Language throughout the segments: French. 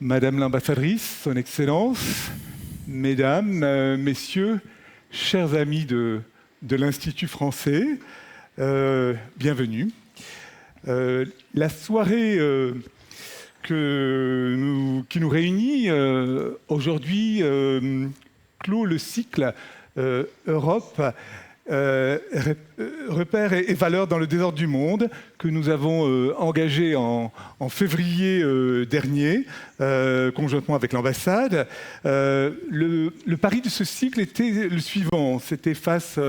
Madame l'ambassadrice, Son Excellence, Mesdames, Messieurs, chers amis de l'Institut français, bienvenue. La soirée qui nous réunit aujourd'hui clôt le cycle Europe, repères et valeurs dans le désordre du monde que nous avons engagé en février dernier, conjointement avec l'ambassade. Le pari de ce cycle était le suivant, c'était face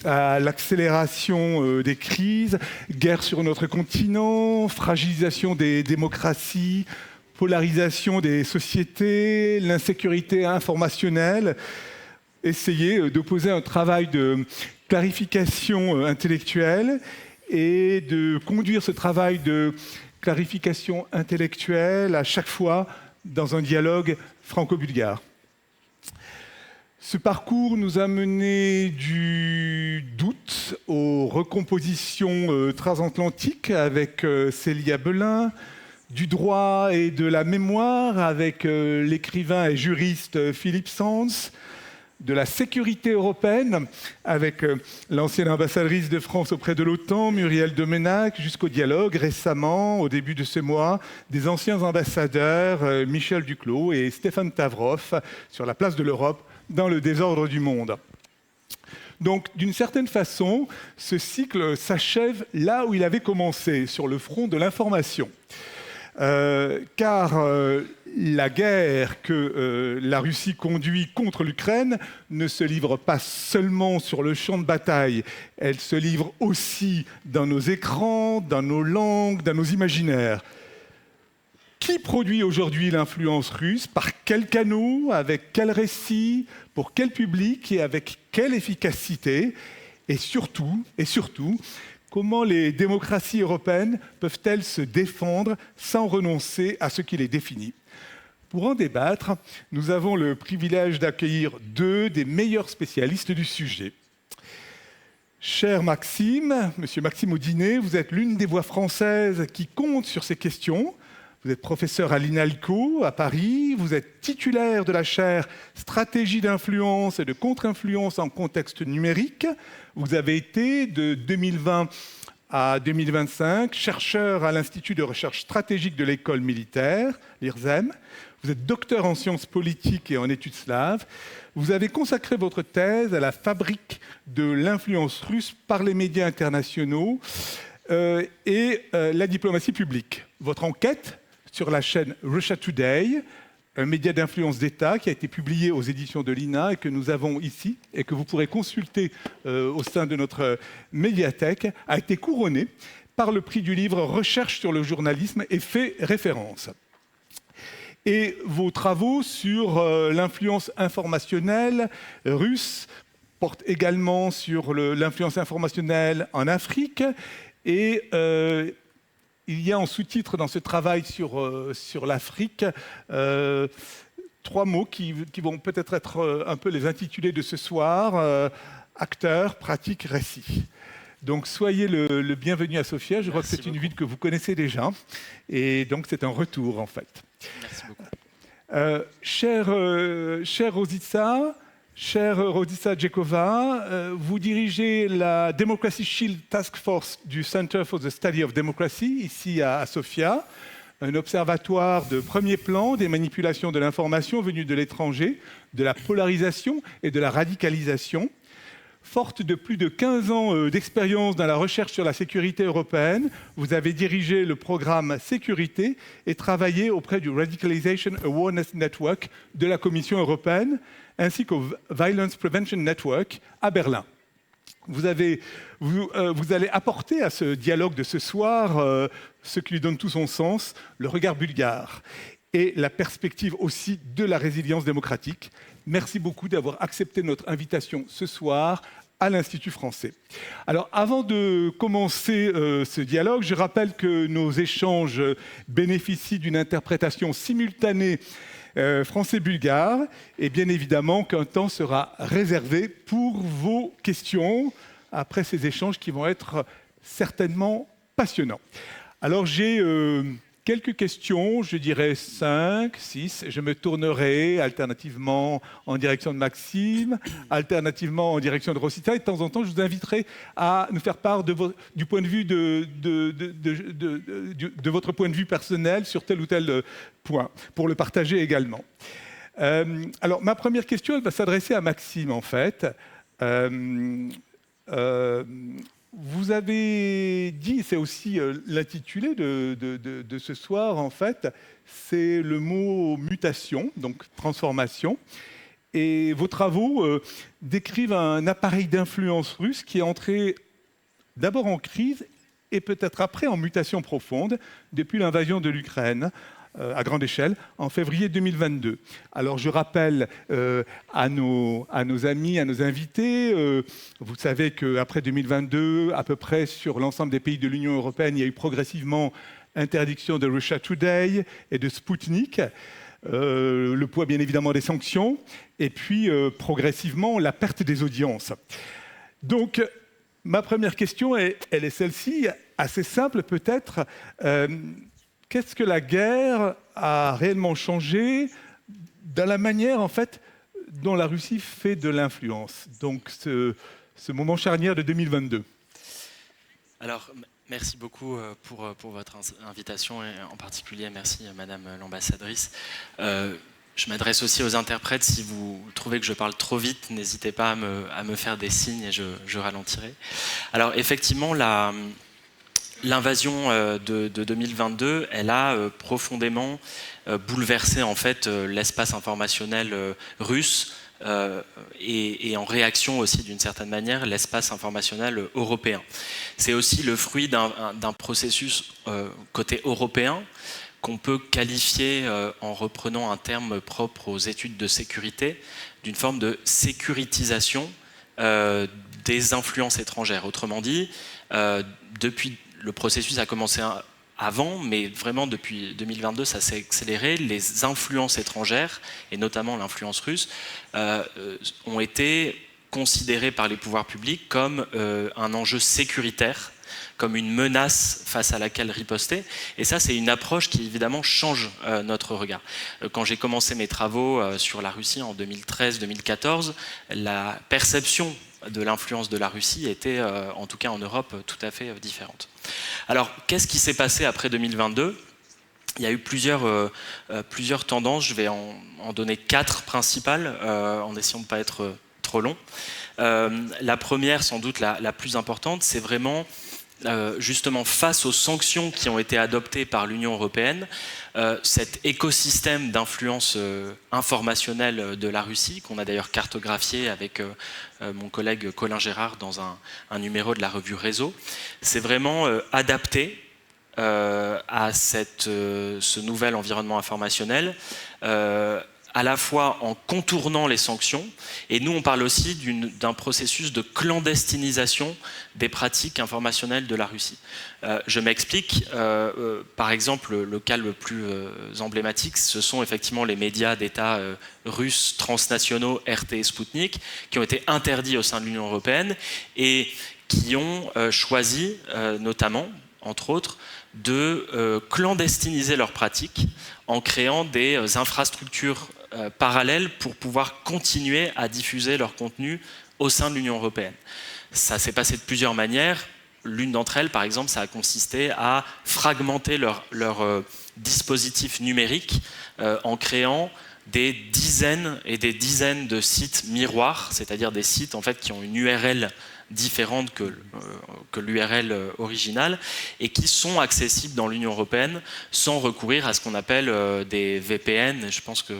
à l'accélération des crises, guerre sur notre continent, fragilisation des démocraties, polarisation des sociétés, l'insécurité informationnelle, essayer d'opposer un travail de clarification intellectuelle et de conduire ce travail de clarification intellectuelle à chaque fois dans un dialogue franco-bulgare. Ce parcours nous a mené du doute aux recompositions transatlantiques avec Célia Belin, du droit et de la mémoire avec l'écrivain et juriste Philippe Sands, de la sécurité européenne avec l'ancienne ambassadrice de France auprès de l'OTAN, Muriel Domenac, jusqu'au dialogue récemment, au début de ce mois, des anciens ambassadeurs Michel Duclos et Stéphane Tavroff sur la place de l'Europe dans le désordre du monde. Donc, d'une certaine façon, ce cycle s'achève là où il avait commencé, sur le front de l'information. Car la guerre que la Russie conduit contre l'Ukraine ne se livre pas seulement sur le champ de bataille, elle se livre aussi dans nos écrans, dans nos langues, dans nos imaginaires. Qui produit aujourd'hui l'influence russe? Par quels canaux? Avec quel récit? Pour quel public? Et avec quelle efficacité? Et surtout, comment les démocraties européennes peuvent-elles se défendre sans renoncer à ce qui les définit? Pour en débattre, nous avons le privilège d'accueillir deux des meilleurs spécialistes du sujet. Cher Maxime, Monsieur Maxime Audinet, vous êtes l'une des voix françaises qui compte sur ces questions. Vous êtes professeur à l'INALCO à Paris, vous êtes titulaire de la chaire Stratégie d'influence et de contre-influence en contexte numérique. Vous avez été de 2020 à 2025 chercheur à l'Institut de recherche stratégique de l'école militaire, l'IRSEM. Vous êtes docteur en sciences politiques et en études slaves. Vous avez consacré votre thèse à la fabrique de l'influence russe par les médias internationaux et la diplomatie publique. Votre enquête sur la chaîne Russia Today, un média d'influence d'État qui a été publié aux éditions de l'INA et que nous avons ici et que vous pourrez consulter au sein de notre médiathèque, a été couronné par le prix du livre Recherche sur le journalisme et fait référence. Et vos travaux sur l'influence informationnelle russe portent également sur l'influence informationnelle en Afrique et il y a en sous-titre dans ce travail sur l'Afrique trois mots qui vont peut-être être un peu les intitulés de ce soir, acteur, pratique, récit. Donc soyez le bienvenu à Sofia, je crois que c'est une ville que vous connaissez déjà, et donc c'est un retour en fait. Merci beaucoup. Cher Rosita Jekova, vous dirigez la Democracy Shield Task Force du Center for the Study of Democracy, ici à Sofia, un observatoire de premier plan des manipulations de l'information venues de l'étranger, de la polarisation et de la radicalisation. Forte de plus de 15 ans d'expérience dans la recherche sur la sécurité européenne, vous avez dirigé le programme Sécurité et travaillé auprès du Radicalization Awareness Network de la Commission européenne, ainsi qu'au Violence Prevention Network à Berlin. Vous allez apporter à ce dialogue de ce soir ce qui lui donne tout son sens, le regard bulgare et la perspective aussi de la résilience démocratique. Merci beaucoup d'avoir accepté notre invitation ce soir à l'Institut français. Alors, avant de commencer ce dialogue, je rappelle que nos échanges bénéficient d'une interprétation simultanée français-bulgare et bien évidemment qu'un temps sera réservé pour vos questions après ces échanges qui vont être certainement passionnants. Alors, j'ai quelques questions, je dirais 5, 6. Je me tournerai alternativement en direction de Maxime, alternativement en direction de Rosita. Et de temps en temps, je vous inviterai à nous faire part du point de vue de votre point de vue personnel sur tel ou tel point, pour le partager également. Alors, ma première question, elle va s'adresser à Maxime, en fait. Vous avez dit, c'est aussi l'intitulé de ce soir, en fait, c'est le mot mutation, donc transformation. Et vos travaux décrivent un appareil d'influence russe qui est entré d'abord en crise et peut-être après en mutation profonde depuis l'invasion de l'Ukraine à grande échelle, en février 2022. Alors je rappelle à nos amis, à nos invités, vous savez qu'après 2022, à peu près sur l'ensemble des pays de l'Union européenne, il y a eu progressivement interdiction de Russia Today et de Sputnik, le poids bien évidemment des sanctions, et puis progressivement la perte des audiences. Donc ma première question, elle est celle-ci, assez simple peut-être. Qu'est-ce que la guerre a réellement changé dans la manière, en fait, dont la Russie fait de l'influence? Donc, ce moment charnière de 2022. Alors, merci beaucoup pour votre invitation et en particulier merci Madame l'ambassadrice. Je m'adresse aussi aux interprètes. Si vous trouvez que je parle trop vite, n'hésitez pas à me faire des signes et je ralentirai. Alors, effectivement, l'invasion de 2022, elle a profondément bouleversé en fait l'espace informationnel russe et en réaction aussi d'une certaine manière l'espace informationnel européen. C'est aussi le fruit d'un processus côté européen qu'on peut qualifier, en reprenant un terme propre aux études de sécurité, d'une forme de sécurisation des influences étrangères. Autrement dit, depuis le processus a commencé avant, mais vraiment depuis 2022, ça s'est accéléré. Les influences étrangères, et notamment l'influence russe, ont été considérées par les pouvoirs publics comme un enjeu sécuritaire, comme une menace face à laquelle riposter. Et ça, c'est une approche qui, évidemment, change notre regard. Quand j'ai commencé mes travaux sur la Russie en 2013-2014, la perception de l'influence de la Russie était, en tout cas en Europe, tout à fait différente. Alors, qu'est-ce qui s'est passé après 2022 ? Il y a eu plusieurs tendances. Je vais en donner 4 principales, en essayant de ne pas être trop long. La première, sans doute la plus importante, c'est vraiment justement face aux sanctions qui ont été adoptées par l'Union européenne, cet écosystème d'influence informationnelle de la Russie, qu'on a d'ailleurs cartographié avec mon collègue Colin Gérard dans un numéro de la revue Réseau, c'est vraiment adapté à ce nouvel environnement informationnel, à la fois en contournant les sanctions, et nous on parle aussi d'un processus de clandestinisation des pratiques informationnelles de la Russie. Je m'explique, par exemple le cas le plus emblématique, ce sont effectivement les médias d'État russes transnationaux RT et Sputnik, qui ont été interdits au sein de l'Union européenne et qui ont choisi notamment, entre autres, de clandestiniser leurs pratiques en créant des infrastructures parallèles pour pouvoir continuer à diffuser leur contenu au sein de l'Union européenne. Ça s'est passé de plusieurs manières. L'une d'entre elles, par exemple, ça a consisté à fragmenter leur dispositif numérique en créant des dizaines et des dizaines de sites miroirs, c'est-à-dire des sites en fait, qui ont une URL différentes que l'URL originale et qui sont accessibles dans l'Union européenne sans recourir à ce qu'on appelle des VPN. Je pense que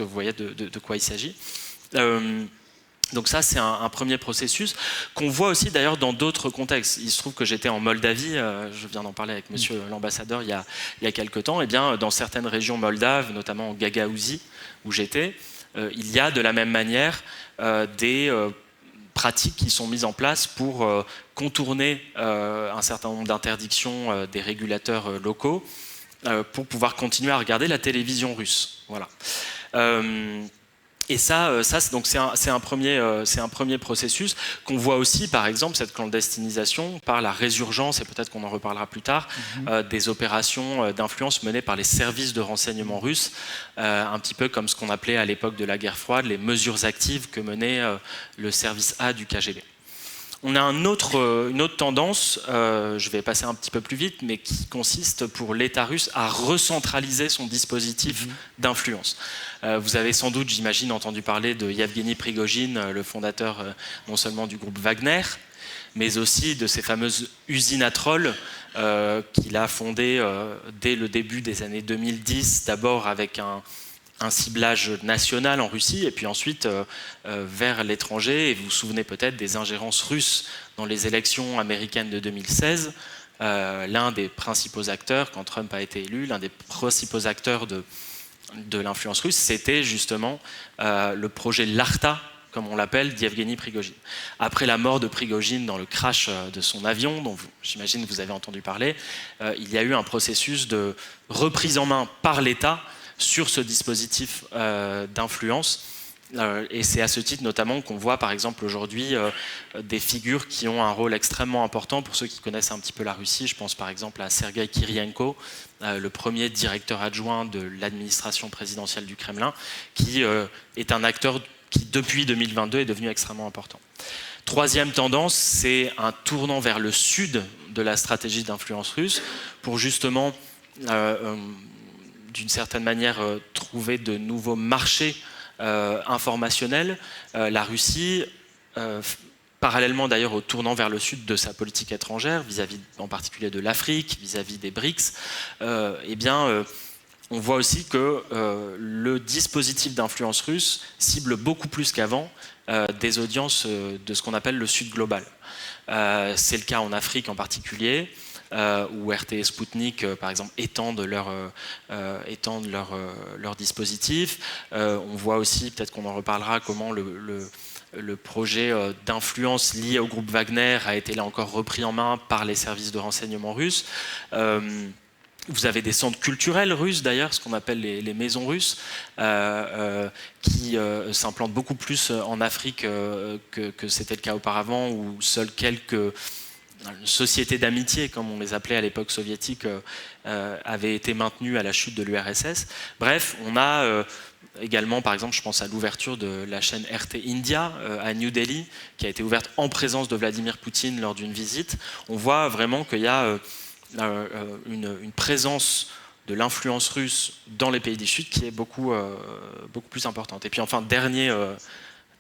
vous voyez de quoi il s'agit. Donc ça, c'est un premier processus qu'on voit aussi d'ailleurs dans d'autres contextes. Il se trouve que j'étais en Moldavie, je viens d'en parler avec monsieur l'ambassadeur il y a quelques temps, et bien dans certaines régions moldaves, notamment en Gagaouzie, où j'étais, il y a de la même manière des pratiques qui sont mises en place pour contourner un certain nombre d'interdictions des régulateurs locaux pour pouvoir continuer à regarder la télévision russe. Voilà. Et ça c'est un premier processus qu'on voit aussi, par exemple, cette clandestinisation par la résurgence, et peut-être qu'on en reparlera plus tard, des opérations d'influence menées par les services de renseignement russes, un petit peu comme ce qu'on appelait à l'époque de la guerre froide les mesures actives que menait le service A du KGB. On a une autre tendance, je vais passer un petit peu plus vite, mais qui consiste pour l'État russe à recentraliser son dispositif d'influence. Vous avez sans doute, j'imagine, entendu parler de Yevgeny Prigojine, le fondateur non seulement du groupe Wagner, mais aussi de ces fameuses usines à trolls qu'il a fondées dès le début des années 2010, d'abord avec un ciblage national en Russie, et puis ensuite vers l'étranger. Et vous vous souvenez peut-être des ingérences russes dans les élections américaines de 2016. L'un des principaux acteurs, quand Trump a été élu, l'un des principaux acteurs de l'influence russe, c'était justement le projet Larta, comme on l'appelle, d'Yevgeny Prigojine. Après la mort de Prigojine dans le crash de son avion, dont j'imagine vous avez entendu parler, il y a eu un processus de reprise en main par l'État sur ce dispositif d'influence. Et c'est à ce titre notamment qu'on voit par exemple aujourd'hui des figures qui ont un rôle extrêmement important pour ceux qui connaissent un petit peu la Russie. Je pense par exemple à Sergueï Kirienko, le premier directeur adjoint de l'administration présidentielle du Kremlin, qui est un acteur qui depuis 2022 est devenu extrêmement important. Troisième tendance, c'est un tournant vers le sud de la stratégie d'influence russe pour justement d'une certaine manière trouver de nouveaux marchés informationnels. La Russie, parallèlement d'ailleurs au tournant vers le sud de sa politique étrangère, vis-à-vis en particulier de l'Afrique, vis-à-vis des BRICS, on voit aussi que le dispositif d'influence russe cible beaucoup plus qu'avant des audiences de ce qu'on appelle le sud global. C'est le cas en Afrique en particulier, où RT et Sputnik, par exemple, étendent leur dispositif. On voit aussi, peut-être qu'on en reparlera, comment le projet d'influence lié au groupe Wagner a été là encore repris en main par les services de renseignement russes. Vous avez des centres culturels russes d'ailleurs, ce qu'on appelle les maisons russes, qui s'implantent beaucoup plus en Afrique que c'était le cas auparavant, où seuls quelques sociétés d'amitié, comme on les appelait à l'époque soviétique, avaient été maintenues à la chute de l'URSS. Bref, on a également, par exemple, je pense à l'ouverture de la chaîne RT India à New Delhi, qui a été ouverte en présence de Vladimir Poutine lors d'une visite. On voit vraiment qu'il y a une présence de l'influence russe dans les pays du Sud qui est beaucoup plus importante. Et puis enfin, dernière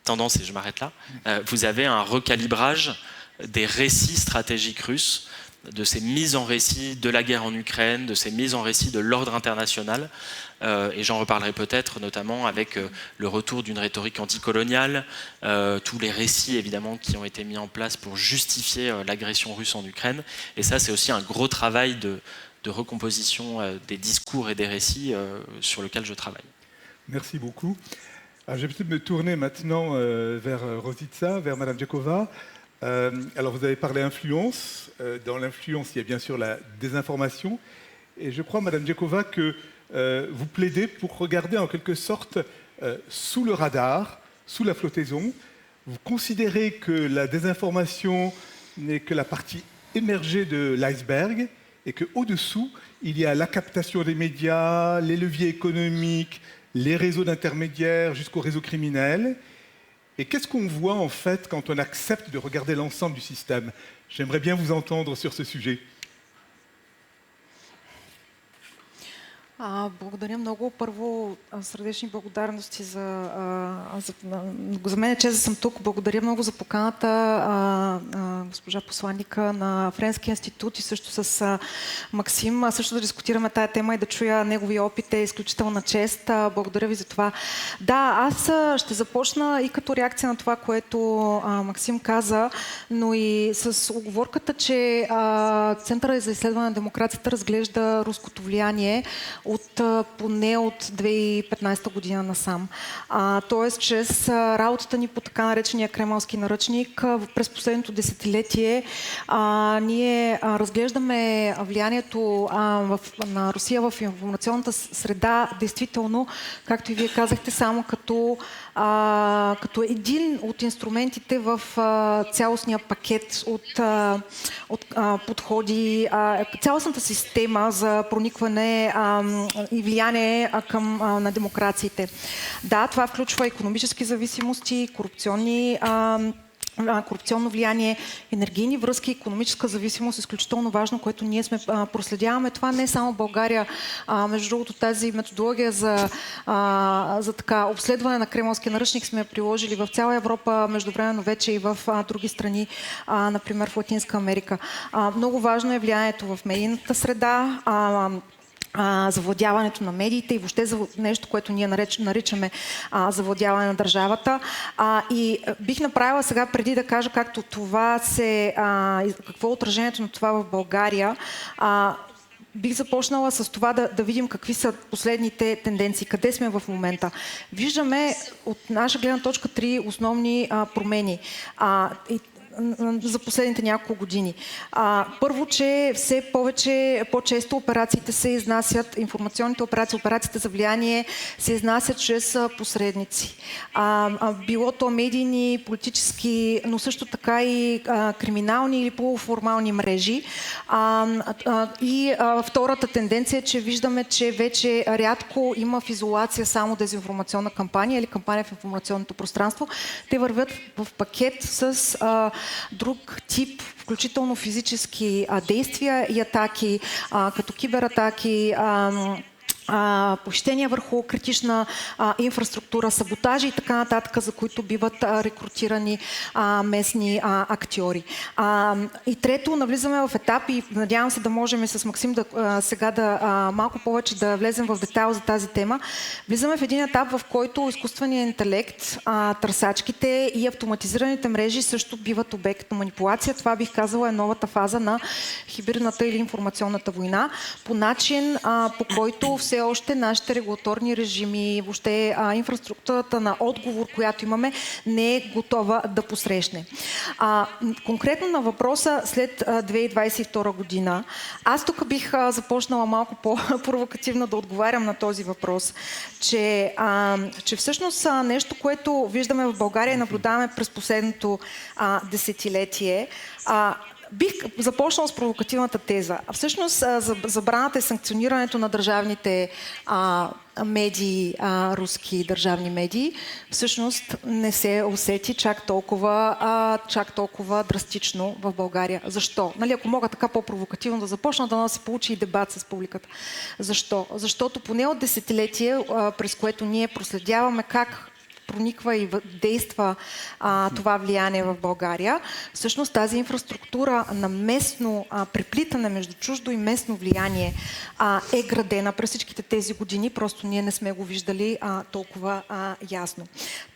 tendance, et je m'arrête là, vous avez un recalibrage des récits stratégiques russes, de ces mises en récit de la guerre en Ukraine, de ces mises en récit de l'ordre international, et j'en reparlerai peut-être notamment avec le retour d'une rhétorique anticoloniale, tous les récits évidemment qui ont été mis en place pour justifier l'agression russe en Ukraine, et ça c'est aussi un gros travail de recomposition des discours et des récits sur lequel je travaille. Merci beaucoup. Alors, je vais peut-être me tourner maintenant vers Rositsa, vers Madame Djakova. Alors vous avez parlé influence. Dans l'influence, il y a bien sûr la désinformation. Et je crois, Madame Djakova, que vous plaidez pour regarder en quelque sorte sous le radar, sous la flottaison. Vous considérez que la désinformation n'est que la partie émergée de l'iceberg et qu'au-dessous, il y a la captation des médias, les leviers économiques, les réseaux d'intermédiaires jusqu'aux réseaux criminels. Et qu'est-ce qu'on voit en fait quand on accepte de regarder l'ensemble du système? J'aimerais bien vous entendre sur ce sujet. Благодаря много. Първо, сърдечни благодарности за мен е чест да съм тук. Благодаря много за поканата госпожа посланника на Френския институт и също с Максим. Също да дискутираме тая тема и да чуя неговия опит е изключителна чест. Благодаря ви за това. Да, аз ще започна и като реакция на това, което Максим каза, но и с уговорката, че Центъра за изследване на демокрацията разглежда руското влияние поне от 2015 година насам. Тоест, чрез работата ни по така наречения Кремълски наръчник през последното десетилетие ние разглеждаме влиянието на Русия в информационната среда, действително, както и вие казахте, само като един от инструментите в цялостния пакет от подходи, цялостната система за проникване и влияние на демокрациите. Да, това включва икономически зависимости, корупционно влияние, енергийни връзки, икономическа зависимост, изключително важно, което ние сме проследяваме. Това не е само в България. Между другото, тази методология за така обследване на Кремълския наръчник сме приложили в цяла Европа, междувременно вече и в други страни, например в Латинска Америка. Много важно е влиянието в медийната среда, завладяването на медиите и въобще за нещо, което ние наричаме завладяване на държавата. И бих направила сега, преди да кажа какво е отражението на това в България, бих започнала с това да видим какви са последните тенденции, къде сме в момента. Виждаме от наша гледна точка 3 основни промени за последните няколко години. Първо, че все повече, по-често операциите се изнасят, информационните операции, операциите за влияние се изнасят чрез посредници. Било то медийни, политически, но също така и криминални или полуформални мрежи. И втората тенденция е, че виждаме, че вече рядко има в изолация само дезинформационна кампания или кампания в информационното пространство. Те вървят в пакет с друг тип, включително физически действия и атаки, като кибератаки, похищения върху критична инфраструктура, саботажи и така нататък, за които биват рекрутирани местни актьори. И трето, навлизаме в етап и надявам се да можем с Максим сега малко повече да влезем в детайл за тази тема. Влизаме в един етап, в който изкуственият интелект, търсачките и автоматизираните мрежи също биват обект на манипулация. Това бих казала е новата фаза на хибридната или информационната война, по начин, по който все още нашите регулаторни режими, въобще инфраструктурата на отговор, която имаме, не е готова да посрещне. Конкретно на въпроса след 2022 година, аз тук бих започнала малко по-провокативно да отговарям на този въпрос, че всъщност нещо, което виждаме в България и наблюдаваме през последното десетилетие, бих започнал с провокативната теза. Всъщност забраната и санкционирането на държавните медии, руски държавни медии, всъщност не се усети чак толкова драстично в България. Защо? Ако мога така по-провокативно да започна, да се получи и дебат с публиката. Защо? Защото поне от десетилетие, през което ние проследяваме как прониква и действа това влияние в България. Всъщност тази инфраструктура на местно преплитане между чуждо и местно влияние е градена през всичките тези години, просто ние не сме го виждали толкова ясно.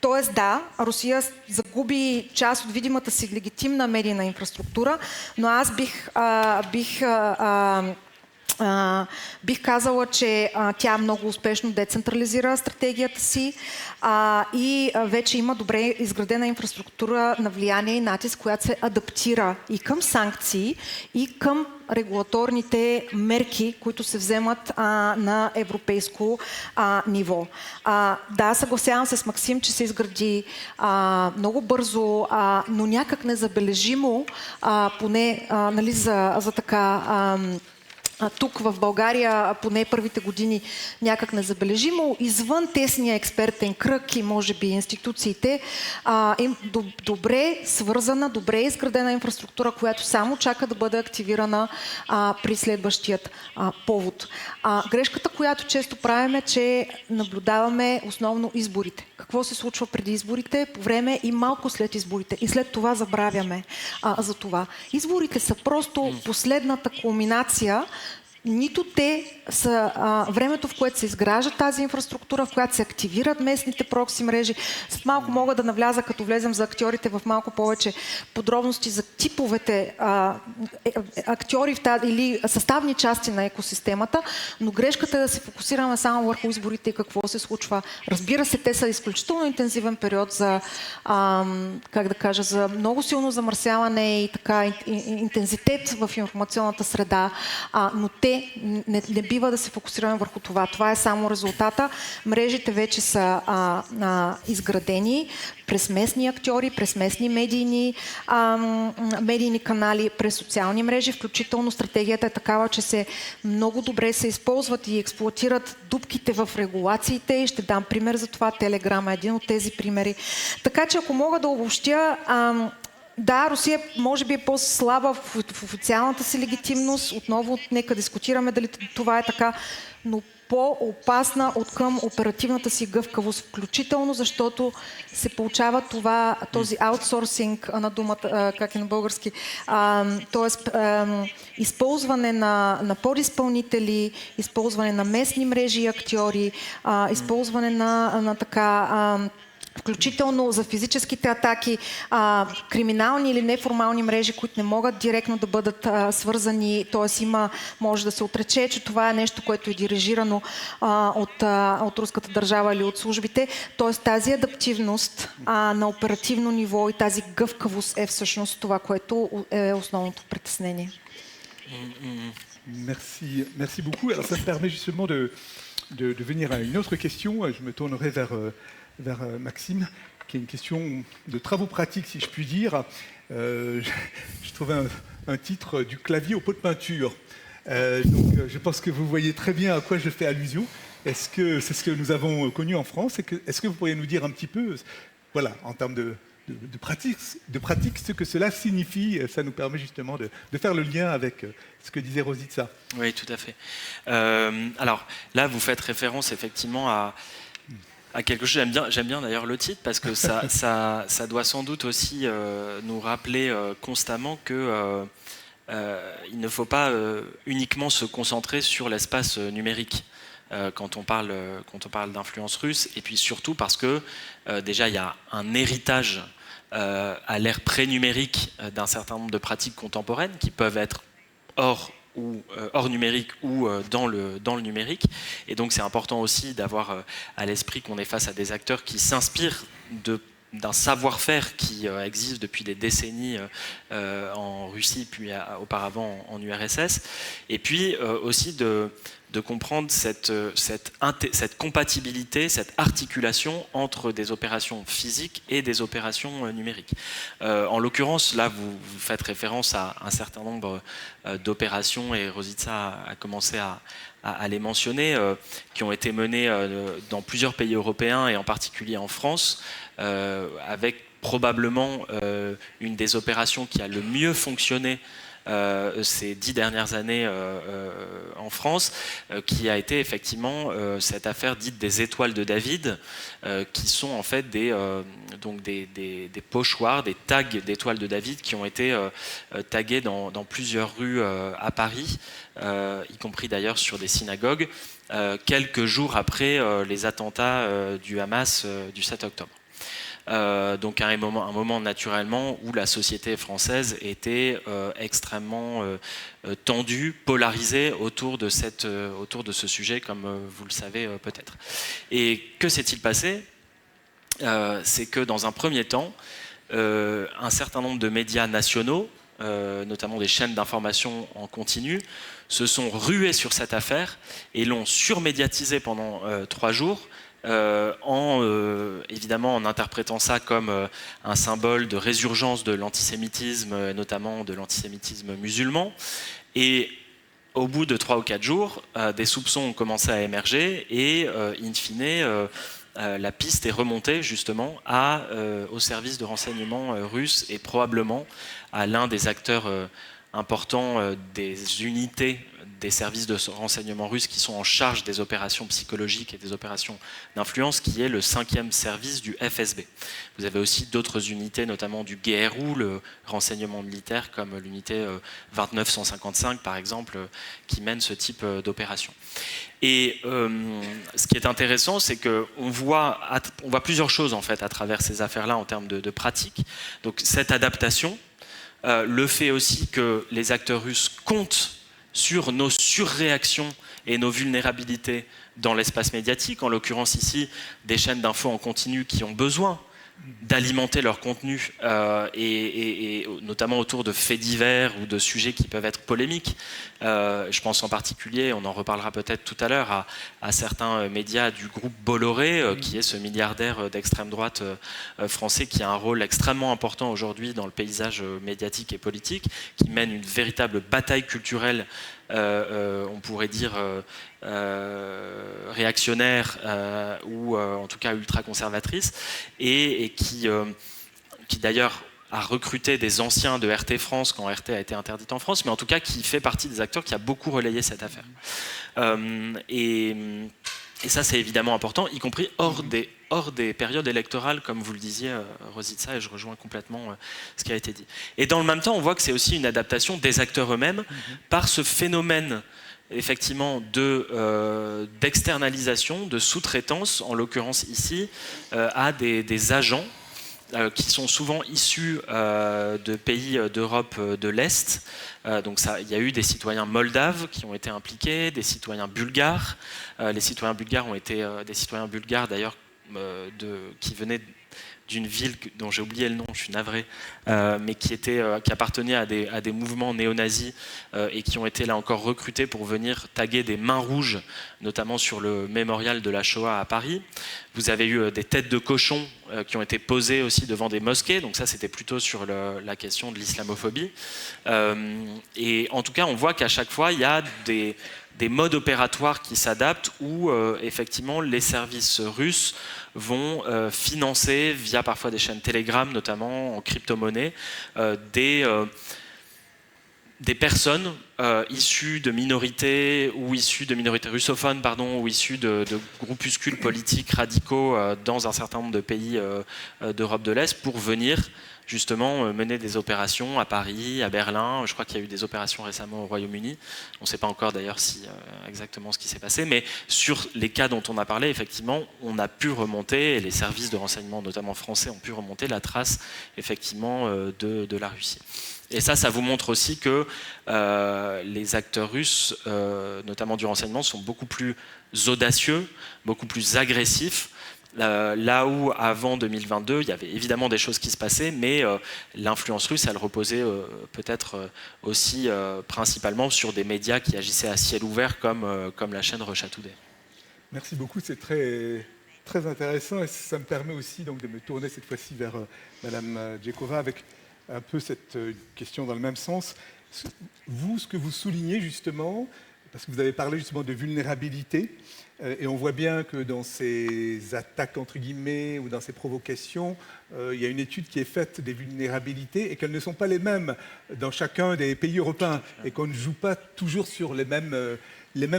Тоест да, Русия загуби част от видимата си легитимна медийна инфраструктура, но аз бих казала, че тя много успешно децентрализира стратегията си и вече има добре изградена инфраструктура на влияние и натиск, която се адаптира и към санкции, и към регулаторните мерки, които се вземат на европейско ниво. Да, съгласявам се с Максим, че се изгради много бързо, но някак незабележимо, поне за така тук в България, поне първите години, някак незабележимо, извън тесния експертен кръг и може би институциите, добре свързана, добре изградена инфраструктура, която само чака да бъде активирана при следващият повод. Грешката, която често правим, е, че наблюдаваме основно изборите. Какво се случва преди изборите, по време и малко след изборите. И след това забравяме за това. Изборите са просто последната кулминация нито те са времето, в което се изгражда тази инфраструктура, в която се активират местните прокси мрежи. След малко мога да навляза, като влезем за актьорите, в малко повече подробности за типовете актьори или съставни части на екосистемата, но грешката е да се фокусираме само върху изборите и какво се случва. Разбира се, те са изключително интензивен период за, как да кажа, за много силно замърсяване и така интензитет в информационната среда, но те не бива да се фокусираме върху това. Това е само резултата. Мрежите вече са изградени през местни актьори, през местни медийни канали, през социални мрежи. Включително стратегията е такава, че много добре се използват и експлоатират дупките в регулациите. И ще дам пример за това. Телеграм е един от тези примери. Така че ако мога да обобщя, да, Русия може би е по-слаба в официалната си легитимност. Отново нека дискутираме дали това е така, но по-опасна от към оперативната си гъвкавост, включително защото се получава този аутсорсинг на думата, как е на български, т.е. използване на подизпълнители, използване на местни мрежи и актьори, използване на така... включително за физическите атаки, криминални или неформални мрежи, които не могат директно да бъдат свързани, т.е. може да се отрече, че това е нещо, което е дирижирано от руската държава или от службите. Т.е. тази адаптивност на оперативно ниво и тази гъвкавост е всъщност това, което е основното притеснение. Merci beaucoup. Alors ça me permet justement de venir à une autre question. Je me tournerai vers Maxime, qui est une question de travaux pratiques, si je puis dire. Je trouvais un titre du clavier au pot de peinture. Donc, je pense que vous voyez très bien à quoi je fais allusion. Est-ce que c'est ce que nous avons connu en France? Est-ce que vous pourriez nous dire un petit peu, voilà, en termes de pratique, ce que cela signifie? Ça nous permet justement de faire le lien avec ce que disait Rositza. Oui, tout à fait. Alors là, vous faites référence effectivement à quelque chose. J'aime bien d'ailleurs le titre, parce que ça doit sans doute aussi nous rappeler constamment que il ne faut pas uniquement se concentrer sur l'espace numérique quand on parle d'influence russe, et puis surtout parce que déjà il y a un héritage à l'ère pré-numérique d'un certain nombre de pratiques contemporaines qui peuvent être hors numérique ou dans le numérique. Et donc c'est important aussi d'avoir à l'esprit qu'on est face à des acteurs qui s'inspirent d'un savoir-faire qui existe depuis des décennies en Russie, puis auparavant en URSS. Et puis aussi de comprendre cette compatibilité, cette articulation entre des opérations physiques et des opérations numériques. En l'occurrence, là, vous faites référence à un certain nombre d'opérations, et Rositza a commencé à les mentionner, qui ont été menées dans plusieurs pays européens et en particulier en France, avec probablement une des opérations qui a le mieux fonctionné ces 10 dernières années en France, qui a été effectivement cette affaire dite des étoiles de David, qui sont en fait des pochoirs, des tags d'étoiles de David qui ont été tagués dans plusieurs rues à Paris, y compris d'ailleurs sur des synagogues, quelques jours après les attentats du Hamas du 7 octobre. Donc à un moment naturellement où la société française était extrêmement tendue, polarisée autour de ce sujet, comme vous le savez peut-être. Et que s'est-il passé? C'est que dans un premier temps, un certain nombre de médias nationaux, notamment des chaînes d'information en continu, se sont rués sur cette affaire et l'ont surmédiatisée pendant 3 jours, évidemment en interprétant ça comme un symbole de résurgence de l'antisémitisme, notamment de l'antisémitisme musulman. Et au bout de 3 ou 4 jours, des soupçons ont commencé à émerger et, in fine, la piste est remontée justement au service de renseignement russe et probablement à l'un des acteurs important des unités des services de renseignement russes qui sont en charge des opérations psychologiques et des opérations d'influence, qui est le 5e service du FSB. Vous avez aussi d'autres unités, notamment du GRU, le renseignement militaire, comme l'unité 29155 par exemple, qui mène ce type d'opération. Et ce qui est intéressant, c'est qu'on voit plusieurs choses en fait à travers ces affaires-là en termes de pratique. Donc cette adaptation, le fait aussi que les acteurs russes comptent sur nos surréactions et nos vulnérabilités dans l'espace médiatique, en l'occurrence ici des chaînes d'infos en continu qui ont besoin d'alimenter leur contenu et notamment autour de faits divers ou de sujets qui peuvent être polémiques. Je pense en particulier, on en reparlera peut-être tout à l'heure, à certains médias du groupe Bolloré, qui est ce milliardaire d'extrême droite français qui a un rôle extrêmement important aujourd'hui dans le paysage médiatique et politique, qui mène une véritable bataille culturelle, on pourrait dire réactionnaire ou en tout cas ultra-conservatrice, et qui d'ailleurs a recruté des anciens de RT France quand RT a été interdite en France, mais en tout cas qui fait partie des acteurs qui a beaucoup relayé cette affaire. Et ça, c'est évidemment important, y compris hors des périodes électorales, comme vous le disiez, Rositza, et je rejoins complètement ce qui a été dit. Et dans le même temps, on voit que c'est aussi une adaptation des acteurs eux-mêmes par ce phénomène effectivement d'externalisation, de sous-traitance, en l'occurrence ici, à des agents qui sont souvent issus de pays d'Europe de l'Est. Donc il y a eu des citoyens moldaves qui ont été impliqués, des citoyens bulgares. Les citoyens bulgares ont été des citoyens bulgares d'ailleurs qui venaient d'une ville dont j'ai oublié le nom, je suis navré, mais qui appartenait à des mouvements néo-nazis et qui ont été là encore recrutés pour venir taguer des mains rouges, notamment sur le mémorial de la Shoah à Paris. Vous avez eu des têtes de cochons qui ont été posées aussi devant des mosquées, donc ça c'était plutôt sur la question de l'islamophobie. Et en tout cas, on voit qu'à chaque fois, il y a des modes opératoires qui s'adaptent où effectivement les services russes vont financer, via parfois des chaînes Telegram, notamment en crypto-monnaie, des personnes issues de minorités russophones, ou issues de groupuscules politiques radicaux dans un certain nombre de pays d'Europe de l'Est pour venir justement mener des opérations à Paris, à Berlin. Je crois qu'il y a eu des opérations récemment au Royaume-Uni. On ne sait pas encore d'ailleurs exactement ce qui s'est passé, mais sur les cas dont on a parlé, effectivement, on a pu remonter, et les services de renseignement, notamment français, ont pu remonter la trace effectivement de la Russie. Et ça vous montre aussi que les acteurs russes, notamment du renseignement, sont beaucoup plus audacieux, beaucoup plus agressifs. Là où, avant 2022, il y avait évidemment des choses qui se passaient, mais l'influence russe, elle reposait peut-être aussi principalement sur des médias qui agissaient à ciel ouvert, comme la chaîne Russia Today. Merci beaucoup, c'est très, très intéressant, et ça me permet aussi donc, de me tourner cette fois-ci vers Madame Djekova avec un peu cette question dans le même sens. Vous, ce que vous soulignez justement, parce que vous avez parlé justement de vulnérabilité, et on voit bien que dans ces attaques, entre guillemets, ou dans ces provocations, il y a une étude qui est faite des vulnérabilités et qu'elles ne sont pas les mêmes dans chacun des pays européens et qu'on ne joue pas toujours sur les mêmes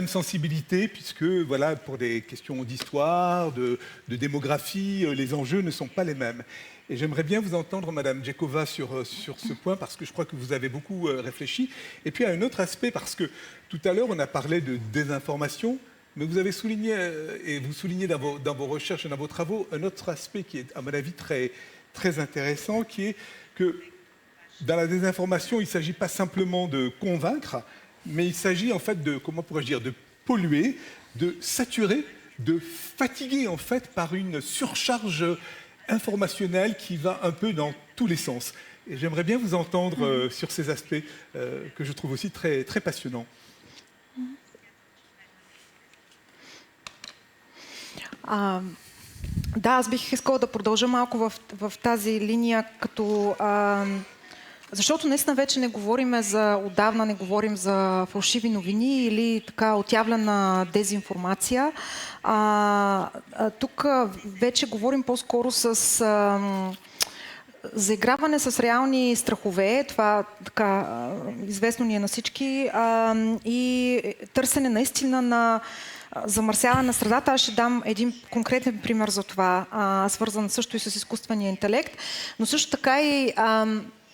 sensibilités, puisque voilà, pour des questions d'histoire, de démographie, les enjeux ne sont pas les mêmes. Et j'aimerais bien vous entendre, Madame Djekova, sur ce point, parce que je crois que vous avez beaucoup réfléchi. Et puis à un autre aspect, parce que tout à l'heure, on a parlé de désinformation, mais vous avez souligné, et vous soulignez dans vos recherches et dans vos travaux, un autre aspect qui est, à mon avis, très, très intéressant, qui est que dans la désinformation, il ne s'agit pas simplement de convaincre, mais il s'agit en fait de, comment pourrais-je dire, de polluer, de saturer, de fatiguer en fait par une surcharge informationnelle qui va un peu dans tous les sens. Et j'aimerais bien vous entendre sur ces aspects que je trouve aussi très, très passionnants. Да, аз бих искала да продължа малко в тази линия, защото наистина вече не говорим отдавна не говорим за фалшиви новини или така отявлена дезинформация. Тук вече говорим по-скоро заиграване с реални страхове, това така известно ни е на всички, и търсене наистина на замърсяване на средата. Аз ще дам един конкретен пример за това, свързан също и с изкуствения интелект, но също така и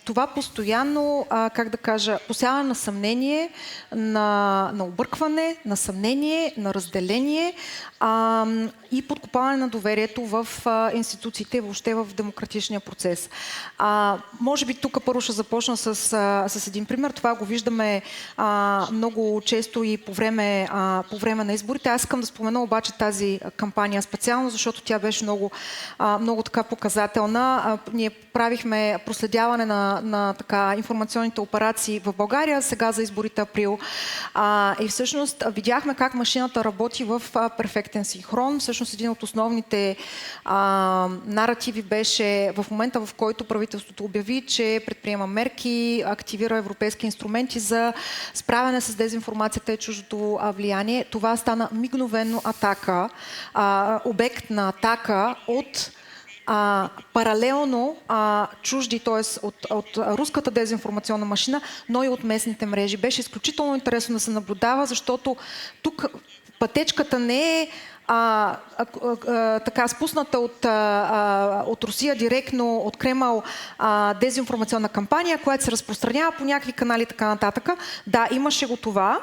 това постоянно, как да кажа, посяване на съмнение, на объркване, на съмнение, на разделение и подкопаване на доверието в институциите и въобще в демократичния процес. Може би тук първо ще започна с един пример. Това го виждаме много често и по време на изборите. Аз искам да спомена обаче тази кампания специално, защото тя беше много така показателна. Ние правихме проследяване на така информационните операции в България, сега за изборите април. И всъщност видяхме как машината работи в перфектен синхрон. Всъщност един от основните наративи беше в момента, в който правителството обяви, че предприема мерки, активира европейски инструменти за справяне с дезинформацията и чуждото влияние. Това стана мигновено атака, обект на атака от паралелно чужди, т.е. от руската дезинформационна машина, но и от местните мрежи. Беше изключително интересно да се наблюдава, защото тук пътечката не е така спусната от Русия директно от Кремъл дезинформационна кампания, която се разпространява по някакви канали и така нататък. Да, имаше го това,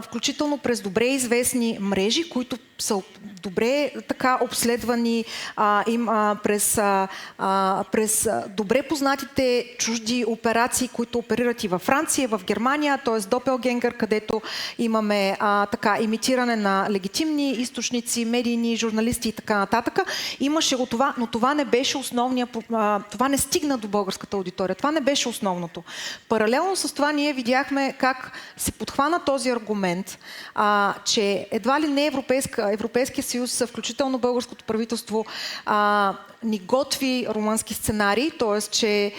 включително през добре известни мрежи, които са добре така обследвани, през добре познатите чужди операции, които оперират и във Франция, в Германия, т.е. Допелгенгър, където имаме така имитиране на легитимни източници, медийни, журналисти и така нататък. Имаше го това, но това не беше основния, това не стигна до българската аудитория. Това не беше основното. Паралелно с това ние видяхме как се подхвана този аргумент, че едва ли не Европейския съюз, включително българското правителство, ни готви румънски сценарий, т.е. че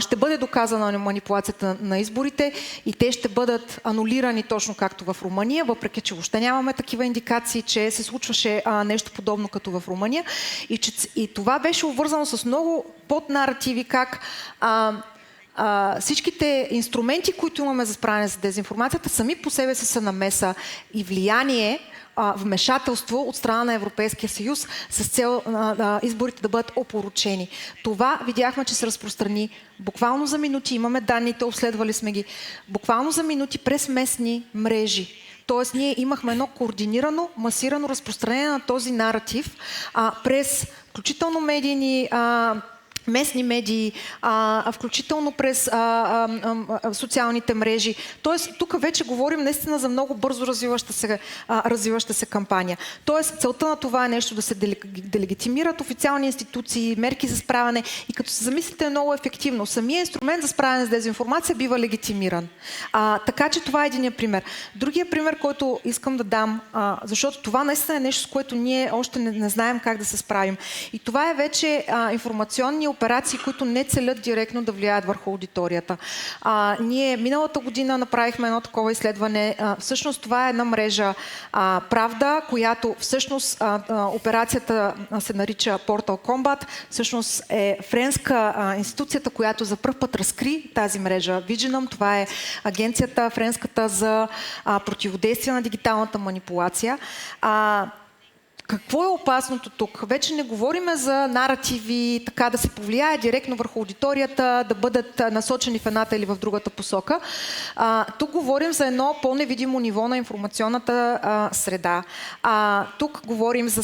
ще бъде доказана манипулацията на изборите и те ще бъдат анулирани точно както в Румъния, въпреки че въобще нямаме такива индикации, че се случваше нещо подобно като в Румъния. И това беше обвързано с много поднаративи, как всичките инструменти, които имаме за справяне с дезинформацията, сами по себе си са намеса и влияние, вмешателство от страна на Европейския съюз с цел изборите да бъдат опорочени. Това видяхме, че се разпространи буквално за минути. Имаме данните, обследвали сме ги. Буквално за минути през местни мрежи. Тоест ние имахме едно координирано, масирано разпространение на този наратив през включително медийни местни медии, включително през социалните мрежи. Тоест, тук вече говорим наистина за много бързо развиваща се кампания. Тоест, целта на това е нещо да се делегитимират официални институции, мерки за справяне и като се замислите е много ефективно. Самият инструмент за справяне с дезинформация бива легитимиран. Така че това е единия пример. Другия пример, който искам да дам, защото това наистина е нещо, с което ние още не знаем как да се справим. И това е вече информационни операции, които не целят директно да влияят върху аудиторията. Ние миналата година направихме едно такова изследване. Всъщност това е една мрежа Правда, която всъщност операцията се нарича Portal Combat. Всъщност е френска институцията, която за пръв път разкри тази мрежа. Viginum, това е агенцията френската за противодействие на дигиталната манипулация. Какво е опасното тук? Вече не говорим за наративи, така да се повлияе директно върху аудиторията, да бъдат насочени в едната или в другата посока. Тук говорим за едно по-невидимо ниво на информационната среда. Тук говорим за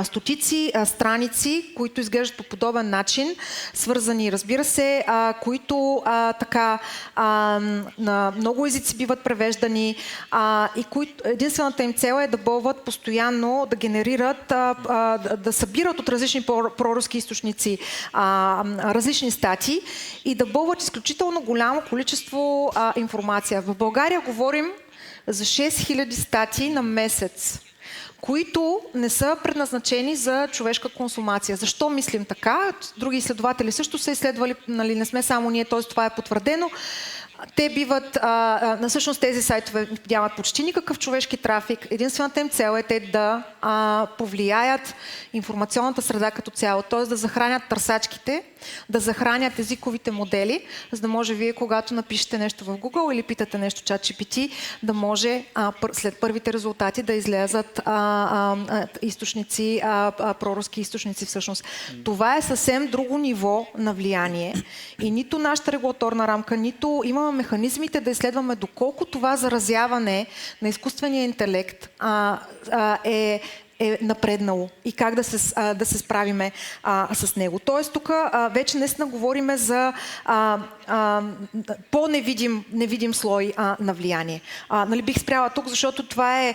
стотици страници, които изглеждат по подобен начин, свързани, разбира се, които така на много езици биват превеждани и единствената им цел е да бъдат постоянно, да генерират, да събират от различни проруски източници различни статии и да бъдат изключително голямо количество информация. В България говорим за 6000 статии на месец, които не са предназначени за човешка консумация. Защо мислим така? Други изследователи също са изследвали, нали, не сме само ние, т.е. това е потвърдено. те биват, всъщност тези сайтове нямат почти никакъв човешки трафик. Единствената им цел е те да повлияят информационната среда като цяло, т.е. да захранят търсачките, да захранят езиковите модели, за да може вие, когато напишете нещо в Google или питате нещо в ChatGPT, да може след първите резултати да излязат източници, проруски източници всъщност. Това е съвсем друго ниво на влияние и нито нашата регулаторна рамка, нито имаме механизмите да изследваме доколко това заразяване на изкуствения интелект е напреднало и как да се справиме с него. Тоест тук вече наистина говорим за по-невидим слой на влияние. Нали, бих спряла тук, защото това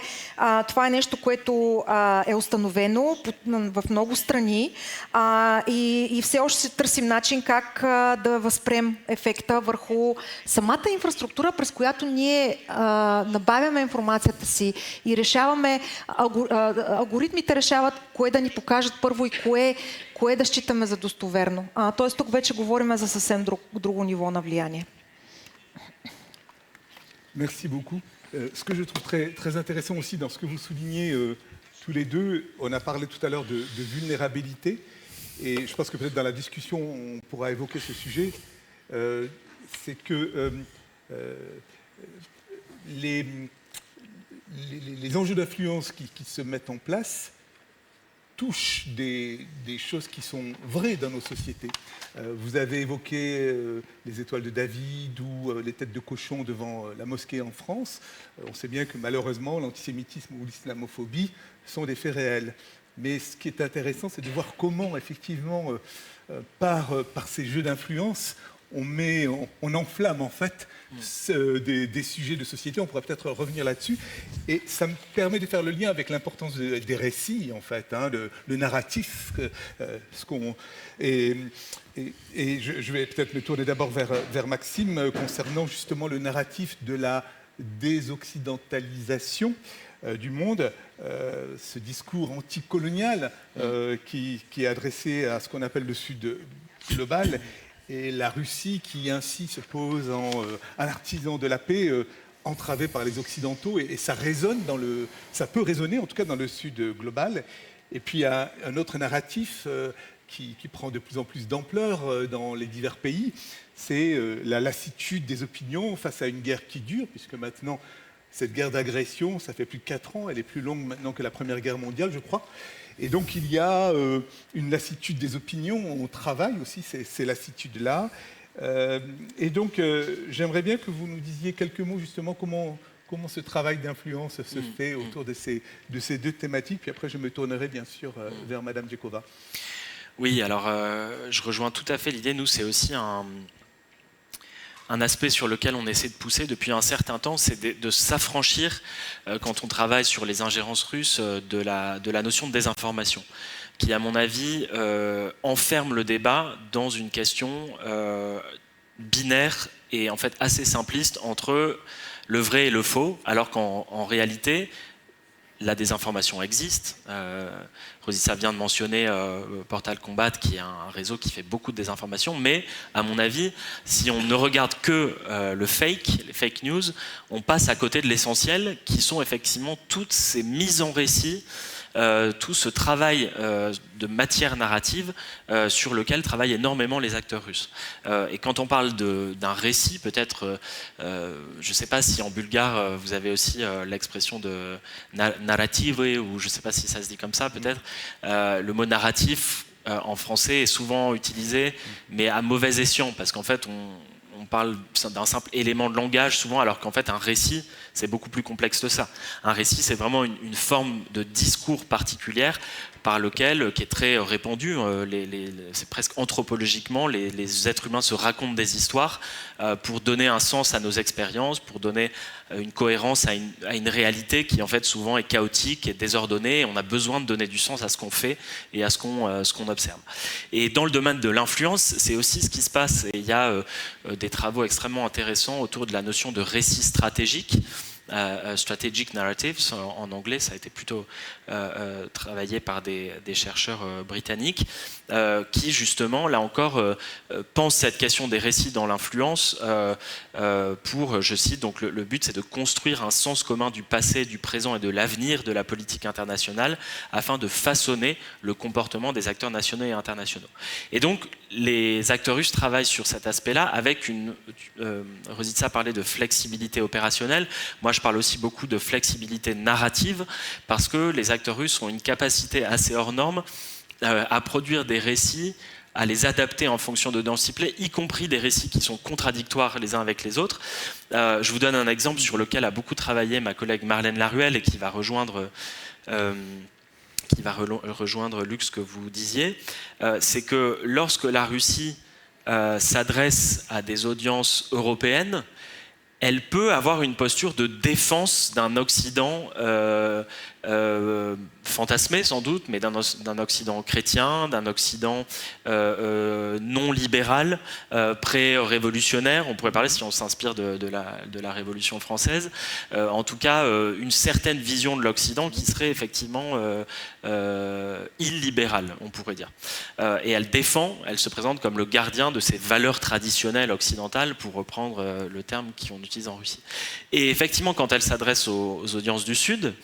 е нещо, което е установено в много страни и все още се търсим начин как да възпрем ефекта върху самата инфраструктура, през която ние набавяме информацията си и решаваме алгоритмите решават кое да ни покажат първо и кое да считаме за достоверно. Тоест тук вече говорим за съвсем друго ниво на влияние. Merci beaucoup. Ce que je trouve très intéressant aussi dans ce que vous soulignez tous les deux, on a parlé tout à l'heure de vulnérabilité et je pense que peut-être dans la discussion on pourra évoquer ce sujet, c'est que les enjeux d'influence qui se mettent en place touchent des choses qui sont vraies dans nos sociétés. Vous avez évoqué les étoiles de David ou les têtes de cochon devant la mosquée en France. On sait bien que malheureusement l'antisémitisme ou l'islamophobie sont des faits réels. Mais ce qui est intéressant, c'est de voir comment effectivement par ces jeux d'influence, on enflamme en fait des sujets de société. On pourrait peut-être revenir là-dessus. Et ça me permet de faire le lien avec l'importance des récits, en fait, le narratif. Et je vais peut-être me tourner d'abord vers Maxime concernant justement le narratif de la désoccidentalisation du monde, ce discours anticolonial qui est adressé à ce qu'on appelle le Sud global. Et la Russie qui ainsi se pose en artisan de la paix, entravé par les Occidentaux, et ça résonne ça peut résonner en tout cas dans le Sud global. Et puis il y a un autre narratif qui prend de plus en plus d'ampleur dans les divers pays, c'est la lassitude des opinions face à une guerre qui dure, puisque maintenant cette guerre d'agression, ça fait plus de 4 ans, elle est plus longue maintenant que la Première Guerre mondiale, je crois. Et donc il y a une lassitude des opinions, on travaille aussi ces lassitudes-là. Et donc j'aimerais bien que vous nous disiez quelques mots justement comment ce travail d'influence se fait autour de ces deux thématiques. Puis après je me tournerai bien sûr vers Madame Djekova. Oui, alors je rejoins tout à fait l'idée. Nous, c'est aussi un aspect sur lequel on essaie de pousser depuis un certain temps, c'est de s'affranchir, quand on travaille sur les ingérences russes, de la notion de désinformation, qui, à mon avis, enferme le débat dans une question binaire et en fait assez simpliste entre le vrai et le faux, alors qu'en réalité, la désinformation existe. Rosissa vient de mentionner Portal Combat, qui est un réseau qui fait beaucoup de désinformation, mais à mon avis, si on ne regarde que les fake news, on passe à côté de l'essentiel, qui sont effectivement toutes ces mises en récit, tout ce travail de matière narrative sur lequel travaillent énormément les acteurs russes. Et quand on parle d'un récit, peut-être, je ne sais pas si en bulgare vous avez aussi l'expression de narrative, ou je ne sais pas si ça se dit comme ça, peut-être. Le mot narratif en français est souvent utilisé, mais à mauvais escient, parce qu'en fait on parle d'un simple élément de langage souvent, alors qu'en fait un récit c'est beaucoup plus complexe que ça. Un récit c'est vraiment une forme de discours particulière par lequel, qui est très répandu, c'est presque anthropologiquement, les êtres humains se racontent des histoires pour donner un sens à nos expériences, pour donner une cohérence à une réalité qui en fait souvent est chaotique et désordonnée, et on a besoin de donner du sens à ce qu'on fait et à ce qu'on observe. Et dans le domaine de l'influence, c'est aussi ce qui se passe, et il y a des travaux extrêmement intéressants autour de la notion de récit stratégique, Strategic Narratives, en anglais, ça a été plutôt travaillé par des chercheurs britanniques, qui justement, là encore, pensent cette question des récits dans l'influence pour, je cite, donc le but c'est de construire un sens commun du passé, du présent et de l'avenir de la politique internationale afin de façonner le comportement des acteurs nationaux et internationaux. Et donc, les acteurs russes travaillent sur cet aspect-là avec une... Rositsa parlait de flexibilité opérationnelle. Moi, je parle aussi beaucoup de flexibilité narrative parce que les acteurs russes ont une capacité assez hors norme à produire des récits, à les adapter en fonction de disciplines, y compris des récits qui sont contradictoires les uns avec les autres. Je vous donne un exemple sur lequel a beaucoup travaillé ma collègue Marlène Laruelle et qui va rejoindre Luc, ce que vous disiez. C'est que lorsque la Russie s'adresse à des audiences européennes, elle peut avoir une posture de défense d'un Occident fantasmé sans doute, mais d'un Occident chrétien, d'un Occident non libéral, pré-révolutionnaire. On pourrait parler, si on s'inspire de la Révolution française, en tout cas une certaine vision de l'Occident qui serait effectivement illibérale, on pourrait dire. Et elle se présente comme le gardien de ces valeurs traditionnelles occidentales, pour reprendre le terme qu'on utilise en Russie. Et effectivement, quand elle s'adresse aux audiences du Sud,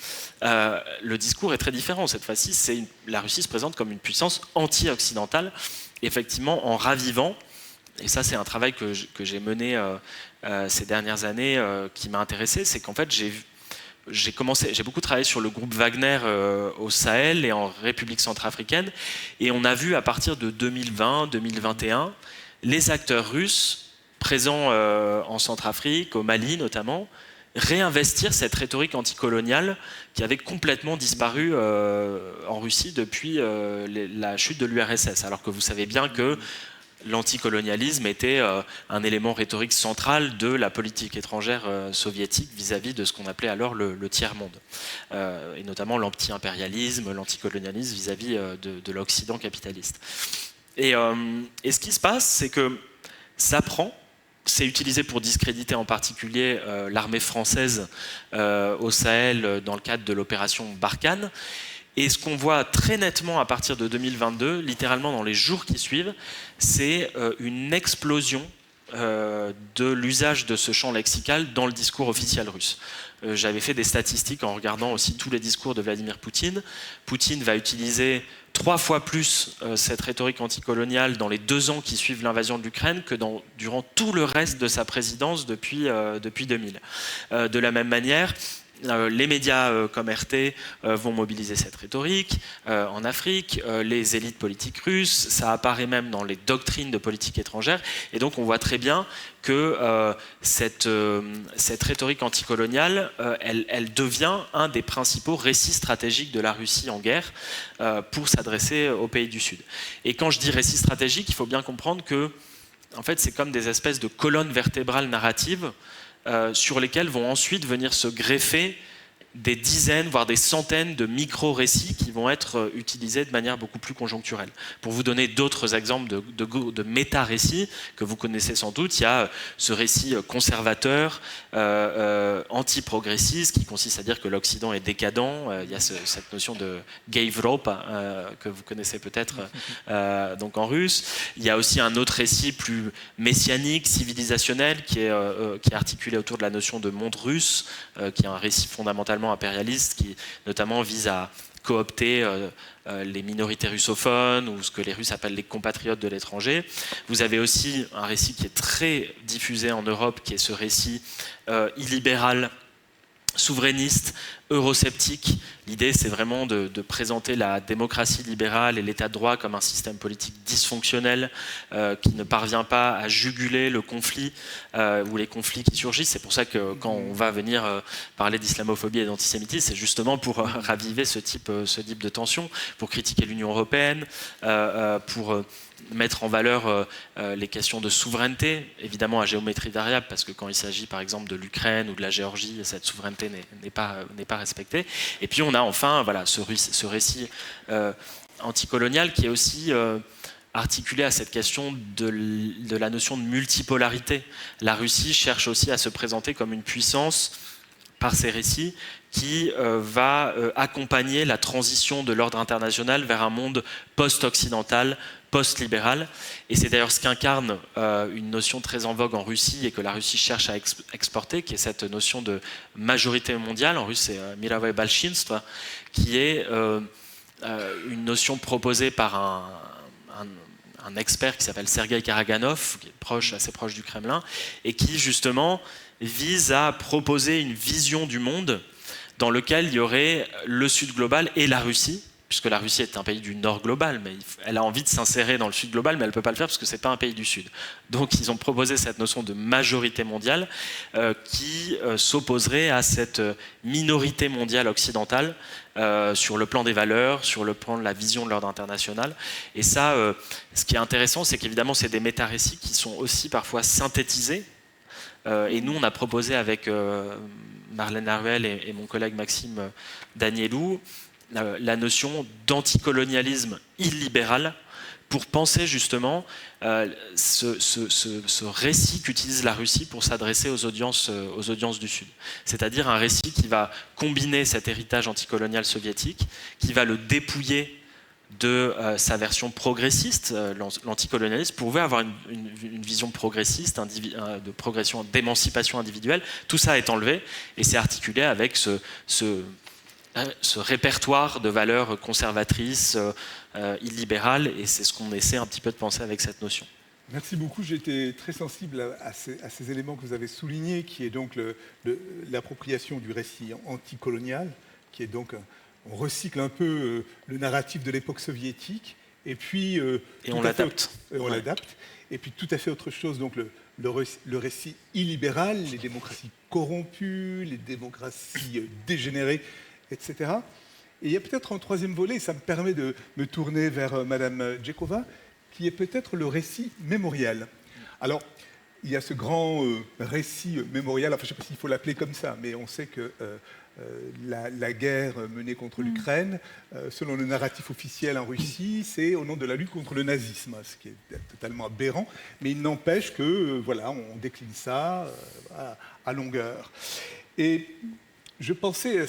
le discours est très différent. Cette fois-ci, la Russie se présente comme une puissance anti-occidentale, effectivement en ravivant, et ça c'est un travail que j'ai mené ces dernières années qui m'a intéressé, c'est qu'en fait j'ai beaucoup travaillé sur le groupe Wagner au Sahel et en République centrafricaine, et on a vu à partir de 2020-2021 les acteurs russes présents en Centrafrique, au Mali notamment, réinvestir cette rhétorique anticoloniale qui avait complètement disparu en Russie depuis la chute de l'URSS, alors que vous savez bien que l'anticolonialisme était un élément rhétorique central de la politique étrangère soviétique vis-à-vis de ce qu'on appelait alors le tiers-monde, et notamment l'anti-impérialisme, l'anticolonialisme vis-à-vis de l'Occident capitaliste. Et ce qui se passe, c'est que ça prend. C'est utilisé pour discréditer en particulier l'armée française au Sahel dans le cadre de l'opération Barkhane. Et ce qu'on voit très nettement à partir de 2022, littéralement dans les jours qui suivent, c'est une explosion de l'usage de ce champ lexical dans le discours officiel russe. J'avais fait des statistiques en regardant aussi tous les discours de Vladimir Poutine. Poutine va utiliser 3 fois plus cette rhétorique anticoloniale dans les 2 ans qui suivent l'invasion de l'Ukraine que durant tout le reste de sa présidence depuis 2000. De la même manière, les médias comme RT vont mobiliser cette rhétorique en Afrique, les élites politiques russes, ça apparaît même dans les doctrines de politique étrangère, et donc on voit très bien que cette rhétorique anticoloniale, elle devient un des principaux récits stratégiques de la Russie en guerre pour s'adresser aux pays du Sud. Et quand je dis récit stratégique, il faut bien comprendre que en fait, c'est comme des espèces de colonnes vertébrales narratives sur lesquels vont ensuite venir se greffer des dizaines, voire des centaines de micro-récits qui vont être utilisés de manière beaucoup plus conjoncturelle. Pour vous donner d'autres exemples de méta-récits que vous connaissez sans doute, il y a ce récit conservateur, anti-progressiste, qui consiste à dire que l'Occident est décadent. Il y a cette notion de Gayvropa que vous connaissez peut-être donc en russe. Il y a aussi un autre récit plus messianique, civilisationnel, qui est articulé autour de la notion de monde russe, qui est un récit fondamentalement impérialiste qui notamment vise à coopter les minorités russophones ou ce que les Russes appellent les compatriotes de l'étranger. Vous avez aussi un récit qui est très diffusé en Europe, qui est ce récit illibéral, souverainiste, eurosceptique. L'idée, c'est vraiment de présenter la démocratie libérale et l'état de droit comme un système politique dysfonctionnel qui ne parvient pas à juguler le conflit ou les conflits qui surgissent. C'est pour ça que quand on va venir parler d'islamophobie et d'antisémitisme, c'est justement pour raviver ce type de tension, pour critiquer l'Union européenne, pour mettre en valeur les questions de souveraineté, évidemment à géométrie variable, parce que quand il s'agit par exemple de l'Ukraine ou de la Géorgie, cette souveraineté n'est pas respectée. Et puis on a enfin ce récit anticolonial qui est aussi articulé à cette question de la notion de multipolarité. La Russie cherche aussi à se présenter comme une puissance par ces récits qui va accompagner la transition de l'ordre international vers un monde post-occidental, post-libéral. Et c'est d'ailleurs ce qu'incarne une notion très en vogue en Russie et que la Russie cherche à exporter, qui est cette notion de majorité mondiale. En russe, c'est Mirovoye Balshinstvo, qui est une notion proposée par un expert qui s'appelle Sergueï Karaganov, qui est assez proche du Kremlin, et qui justement vise à proposer une vision du monde dans lequel il y aurait le Sud global et la Russie, puisque la Russie est un pays du Nord global, mais elle a envie de s'insérer dans le Sud global, mais elle ne peut pas le faire parce que ce n'est pas un pays du Sud. Donc ils ont proposé cette notion de majorité mondiale qui s'opposerait à cette minorité mondiale occidentale sur le plan des valeurs, sur le plan de la vision de l'ordre international. Et ça, ce qui est intéressant, c'est qu'évidemment, c'est des méta-récits qui sont aussi parfois synthétisés. Et nous, on a proposé avec Marlène Laruelle et mon collègue Maxime Danielou la notion d'anticolonialisme illibéral pour penser justement ce récit qu'utilise la Russie pour s'adresser aux audiences du Sud. C'est-à-dire un récit qui va combiner cet héritage anticolonial soviétique, qui va le dépouiller de sa version progressiste, l'anticolonialisme, pouvait avoir une vision progressiste, de progression, d'émancipation individuelle. Tout ça est enlevé et c'est articulé avec ce répertoire de valeurs conservatrices, illibérales, et c'est ce qu'on essaie un petit peu de penser avec cette notion. Merci beaucoup. J'ai été très sensible à ces éléments que vous avez soulignés, qui est donc l'appropriation du récit anticolonial, qui est donc... On recycle un peu le narratif de l'époque soviétique, et puis... et on l'adapte. On l'adapte. Et puis tout à fait autre chose, donc le récit illibéral, les démocraties corrompues, les démocraties dégénérées, etc. Et il y a peut-être un troisième volet, et ça me permet de me tourner vers Madame Djekova, qui est peut-être le récit mémorial. Alors, il y a ce grand récit mémorial, enfin je ne sais pas s'il faut l'appeler comme ça, mais on sait que la guerre menée contre l'Ukraine, selon le narratif officiel en Russie, c'est au nom de la lutte contre le nazisme, ce qui est totalement aberrant, mais il n'empêche que, voilà, on décline ça à longueur. Et je pensais,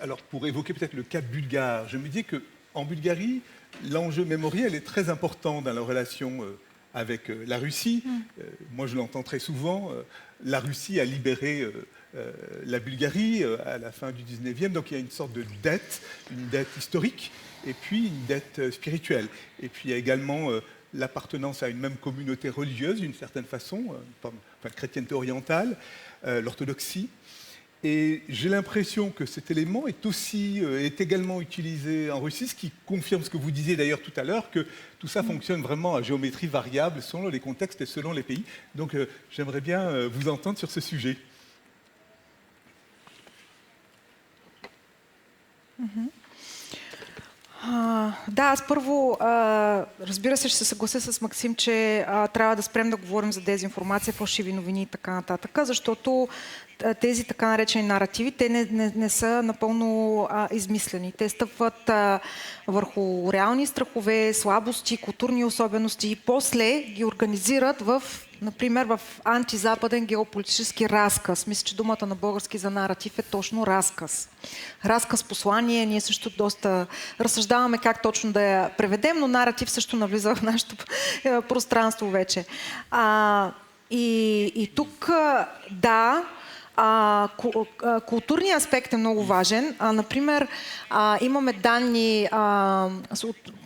alors pour évoquer peut-être le cas bulgare, je me dis qu'en Bulgarie, l'enjeu mémoriel est très important dans la relation avec la Russie. Moi, je l'entends très souvent, la Russie a libéré la Bulgarie à la fin du 19e, donc il y a une sorte de dette, une dette historique, et puis une dette spirituelle. Et puis il y a également l'appartenance à une même communauté religieuse, d'une certaine façon, enfin, chrétienté orientale, l'orthodoxie. Et j'ai l'impression que cet élément est également utilisé en Russie, ce qui confirme ce que vous disiez d'ailleurs tout à l'heure, que tout ça fonctionne vraiment à géométrie variable selon les contextes et selon les pays. Donc j'aimerais bien vous entendre sur ce sujet. Да, аз първо, разбира се, ще се съглася с Максим, че трябва да спрем да говорим за дезинформация, фалшиви новини и така нататък, защото тези така наречени наративи, те не са напълно измислени. Те стъпват върху реални страхове, слабости, културни особености и после ги организират например, в антизападен геополитически разказ. Мисля, че думата на български за наратив е точно разказ. Разказ, послание, ние също доста разсъждаваме как точно да я преведем, но наратив също навлиза в нашето пространство вече. И тук, да, културният аспект е много важен. Например, имаме данни,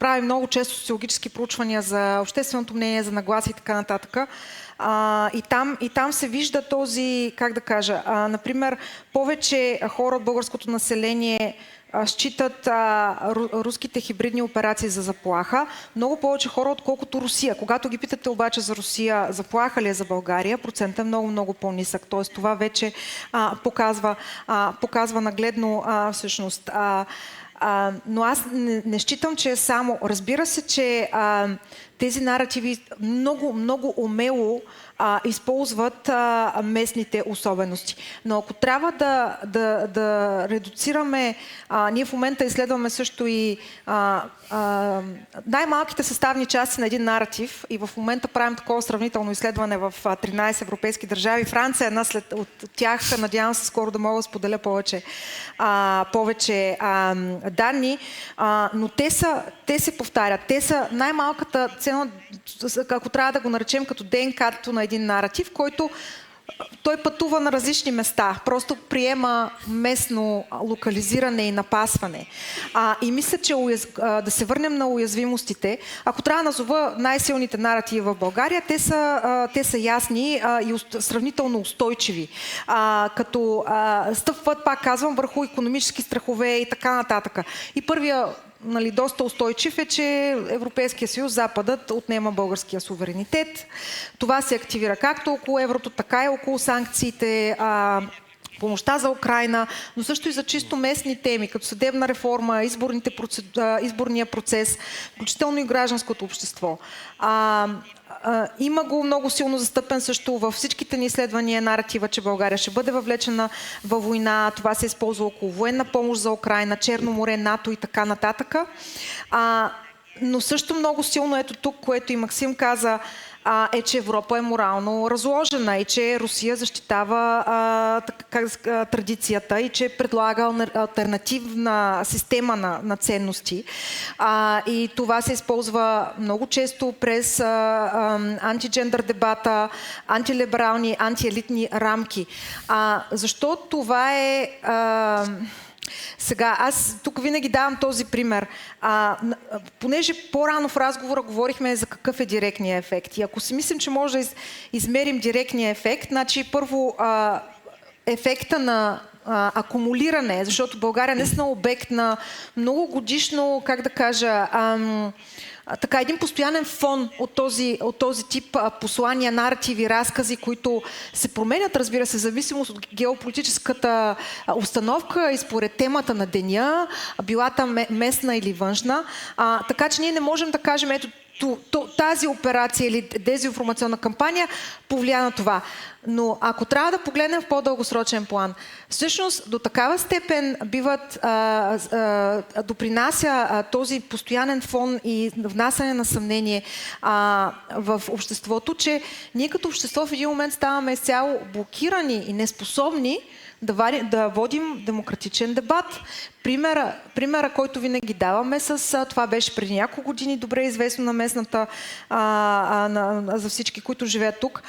правим много често социологически проучвания за общественото мнение, за нагласи и така нататък. И там се вижда този, как да кажа, например, повече хора от българското население считат руските хибридни операции за заплаха. Много повече хора, отколкото Русия. Когато ги питате обаче за Русия, заплаха ли е за България, процентът е много по-нисък. Тоест това вече показва нагледно всъщност. Но аз не считам, че е само. Разбира се, че тези наративи много умело използват местните особености. Но ако трябва да редуцираме, ние в момента изследваме също и най-малките съставни части на един наратив и в момента правим такова сравнително изследване в 13 европейски държави. Франция е една от тях, надявам се скоро да мога да споделя повече данни, но те се повтарят. Те са най-малката цена, ако трябва да го наречем като ДНК-то на един наратив, който той пътува на различни места, просто приема местно локализиране и напасване. И мисля, че да се върнем на уязвимостите, ако трябва да назова най-силните наративи в България, те са ясни и сравнително устойчиви, като стъпват, пак казвам, върху икономически страхове и така нататък. И първия, доста устойчив е, че Европейския съюз, Западът отнема българския суверенитет. Това се активира както около еврото, така и около санкциите, помощта за Украйна, но също и за чисто местни теми, като съдебна реформа, изборния процес, включително и гражданското общество. Има го много силно застъпен също във всичките ни изследвания наратива, че България ще бъде въвлечена във война. Това се използва около военна помощ за Украйна, Черно море, НАТО и така нататък. Но също много силно ето тук, което и Максим каза, е, че Европа е морално разложена и че Русия защитава традицията и че предлага алтернативна система на ценности. И това се използва много често през антиджендър дебата, антилиберални, антиелитни рамки. Защо това е... Сега, аз тук винаги давам този пример. Понеже по-рано в разговора говорихме за какъв е директният ефект. И ако си мислим, че може да измерим директния ефект, значи първо ефекта на акумулиране, защото България не е обект на многогодишно, как да кажа, един постоянен фон от този тип послания, наративи, разкази, които се променят, разбира се, в зависимост от геополитическата установка и според темата на деня, билата местна или външна. Така че ние не можем да кажем, ето тази операция или дезинформационна кампания повлия на това. Но ако трябва да погледнем в по-дългосрочен план, всъщност до такава степен допринася този постоянен фон и внасяне на съмнение в обществото, че ние като общество в един момент ставаме изцяло блокирани и неспособни да водим демократичен дебат. Примера, който винаги даваме това беше преди няколко години, добре известно на местната, за всички, които живеят тук,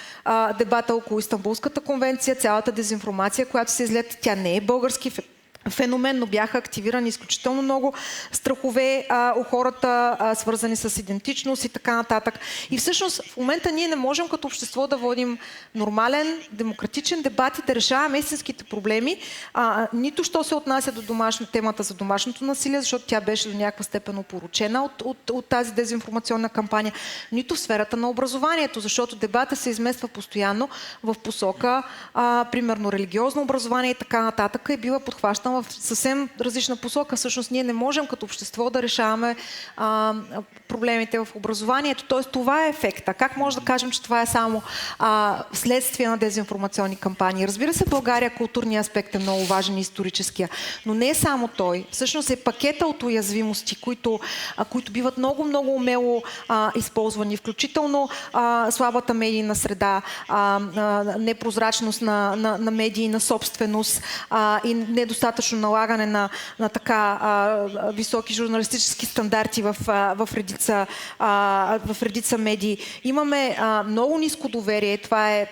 дебата около Истанбулската конвенция, цялата дезинформация, която се излета, тя не е български феномен, но бяха активирани изключително много страхове у хората, свързани с идентичност и така нататък. И всъщност в момента ние не можем като общество да водим нормален, демократичен дебат и да решаваме истинските проблеми, нито що се отнася до темата за домашното насилие, защото тя беше до някаква степен опорочена от тази дезинформационна кампания, нито в сферата на образованието, защото дебата се измества постоянно в посока, примерно религиозно образование и така нататък, и бива подхващан в съвсем различна посока. Всъщност ние не можем като общество да решаваме проблемите в образованието. Тоест това е ефекта. Как може да кажем, че това е само следствие на дезинформационни кампании? Разбира се, в България културният аспект е много важен и историческия, но не е само той. Всъщност е пакета от уязвимости, които биват много умело използвани, включително слабата медийна среда, непрозрачност на медии, на собственост и недостатъчно налагане на така високи журналистически стандарти в редица медии. Имаме много ниско доверие. Това е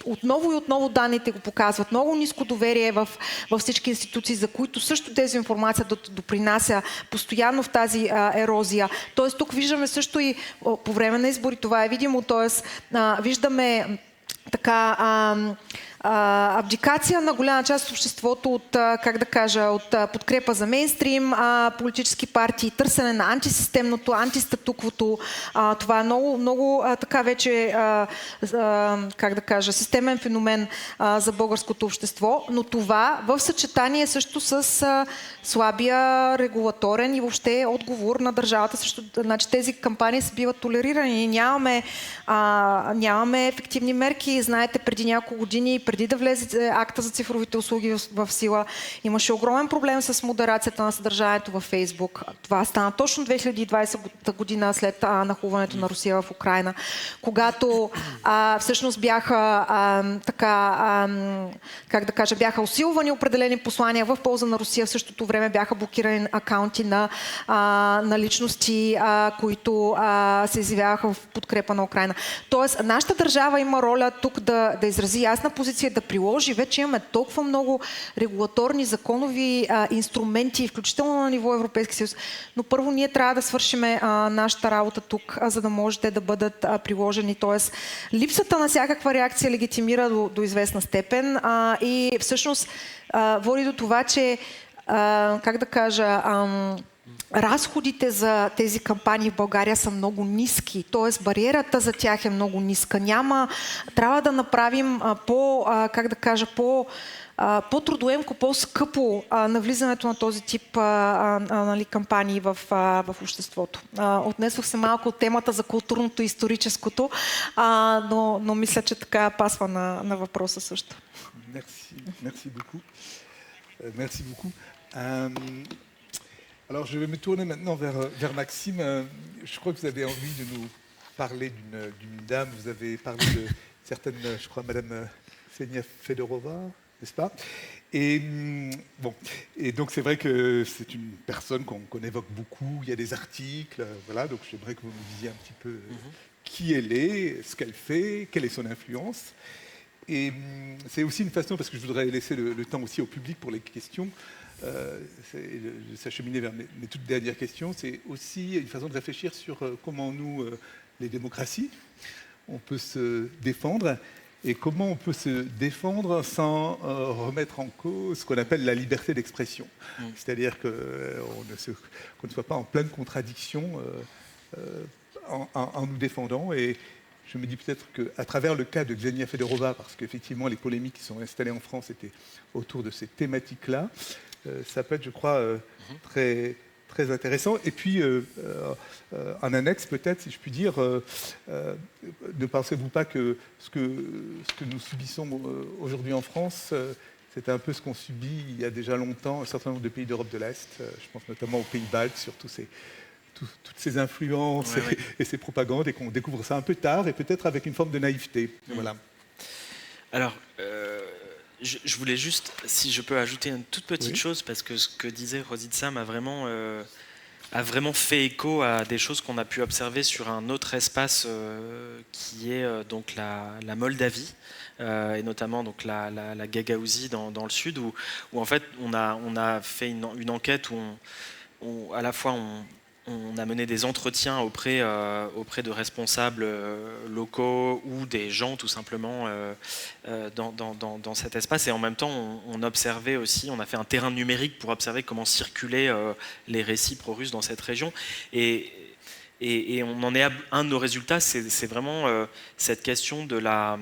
отново и отново данните го показват. Много ниско доверие във всички институции, за които също дезинформацията допринася постоянно в тази ерозия. Тоест тук виждаме също и по време на избори, това е видимо, т.е. виждаме така абдикация на голяма част от обществото от, как да кажа, от подкрепа за мейнстрим политически партии, търсене на антисистемното, антистатуквото. Това е много, много така вече, как да кажа, системен феномен за българското общество, но това в съчетание също с слабия регулаторен и въобще отговор на държавата. Също, значи тези кампании се биват толерирани. Нямаме ефективни мерки. Знаете, преди няколко години, преди да влезе акта за цифровите услуги в сила, имаше огромен проблем с модерацията на съдържанието във Фейсбук. Това стана точно 2020 година след нахлуването на Русия в Украйна, когато всъщност бяха как да кажа, бяха усилвани определени послания в полза на Русия. В същото време бяха блокирани акаунти на личности, които се изявяваха в подкрепа на Украйна. Тоест, нашата държава има роля тук да изрази ясна позиция, да приложи. Вече имаме толкова много регулаторни, законови инструменти, включително на ниво Европейски съюз. Но първо ние трябва да свършим нашата работа тук, за да може те да бъдат приложени. Тоест, липсата на всякаква реакция легитимира до известна степен и всъщност води до това, че как да кажа, разходите за тези кампании в България са много ниски, т.е. бариерата за тях е много ниска. Трябва да направим как да кажа, по-трудоемко, по-скъпо навлизането на този тип кампании в обществото. Отнесох се малко от темата за културното и историческото, но мисля, че така пасва на въпроса също. Merci beaucoup. Merci beaucoup. Alors, je vais me tourner maintenant vers Maxime. Je crois que vous avez envie de nous parler d'une dame. Vous avez parlé de certaines, je crois, Madame Ksenia Fedorova, n'est-ce pas? Et donc c'est vrai que c'est une personne qu'on évoque beaucoup. Il y a des articles, voilà. Donc j'aimerais que vous nous disiez un petit peu qui elle est, ce qu'elle fait, quelle est son influence. Et c'est aussi une façon, parce que je voudrais laisser le temps aussi au public pour les questions, de s'acheminer vers mes toutes dernières questions, c'est aussi une façon de réfléchir sur comment nous, les démocraties, on peut se défendre et comment on peut se défendre sans remettre en cause ce qu'on appelle la liberté d'expression. C'est-à-dire qu'on ne soit pas en pleine contradiction en nous défendant. Et je me dis peut-être qu'à travers le cas de Ksenia Fedorova, parce qu'effectivement les polémiques qui sont installées en France étaient autour de ces thématiques-là, ça peut être, je crois, très, très intéressant. Et puis, en annexe, peut-être, si je puis dire, ne pensez-vous pas que ce que nous subissons aujourd'hui en France, c'est un peu ce qu'on subit il y a déjà longtemps un certain nombre de pays d'Europe de l'Est. Je pense notamment aux pays baltes, sur toutes ces influences et ces propagandes, et qu'on découvre ça un peu tard, et peut-être avec une forme de naïveté. Voilà. Alors, je voulais juste, si je peux ajouter une toute petite chose, parce que ce que disait Rositsam a vraiment fait écho à des choses qu'on a pu observer sur un autre espace qui est donc la Moldavie, et notamment donc la Gagaouzie dans le sud, où en fait on a fait une enquête où à la fois on a mené des entretiens auprès de responsables locaux ou des gens tout simplement dans cet espace, et en même temps on observait aussi, on a fait un terrain numérique pour observer comment circulaient les récits pro-russes dans cette région, et on en est à un de nos résultats, c'est vraiment cette question de la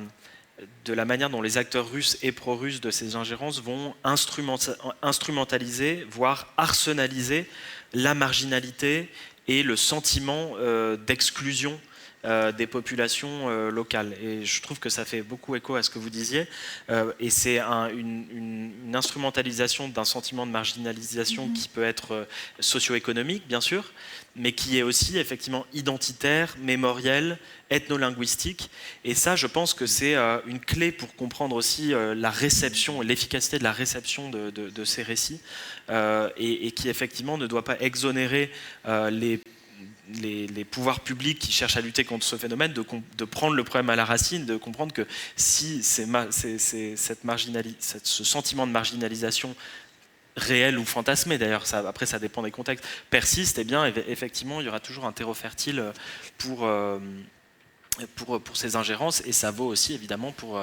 manière dont les acteurs russes et pro-russes de ces ingérences vont instrumentaliser, voire arsenaliser la marginalité et le sentiment d'exclusion des populations locales. Et je trouve que ça fait beaucoup écho à ce que vous disiez. Et c'est une instrumentalisation d'un sentiment de marginalisation qui peut être socio-économique, bien sûr, mais qui est aussi effectivement identitaire, mémoriel, ethno-linguistique. Et ça, je pense que c'est une clé pour comprendre aussi la réception, l'efficacité de la réception de ces récits, et qui effectivement ne doit pas exonérer les pouvoirs publics qui cherchent à lutter contre ce phénomène de prendre le problème à la racine, de comprendre que si ce sentiment de marginalisation réel ou fantasmé, d'ailleurs, après ça dépend des contextes, persiste, eh bien effectivement il y aura toujours un terreau fertile pour ces ingérences, et ça vaut aussi évidemment pour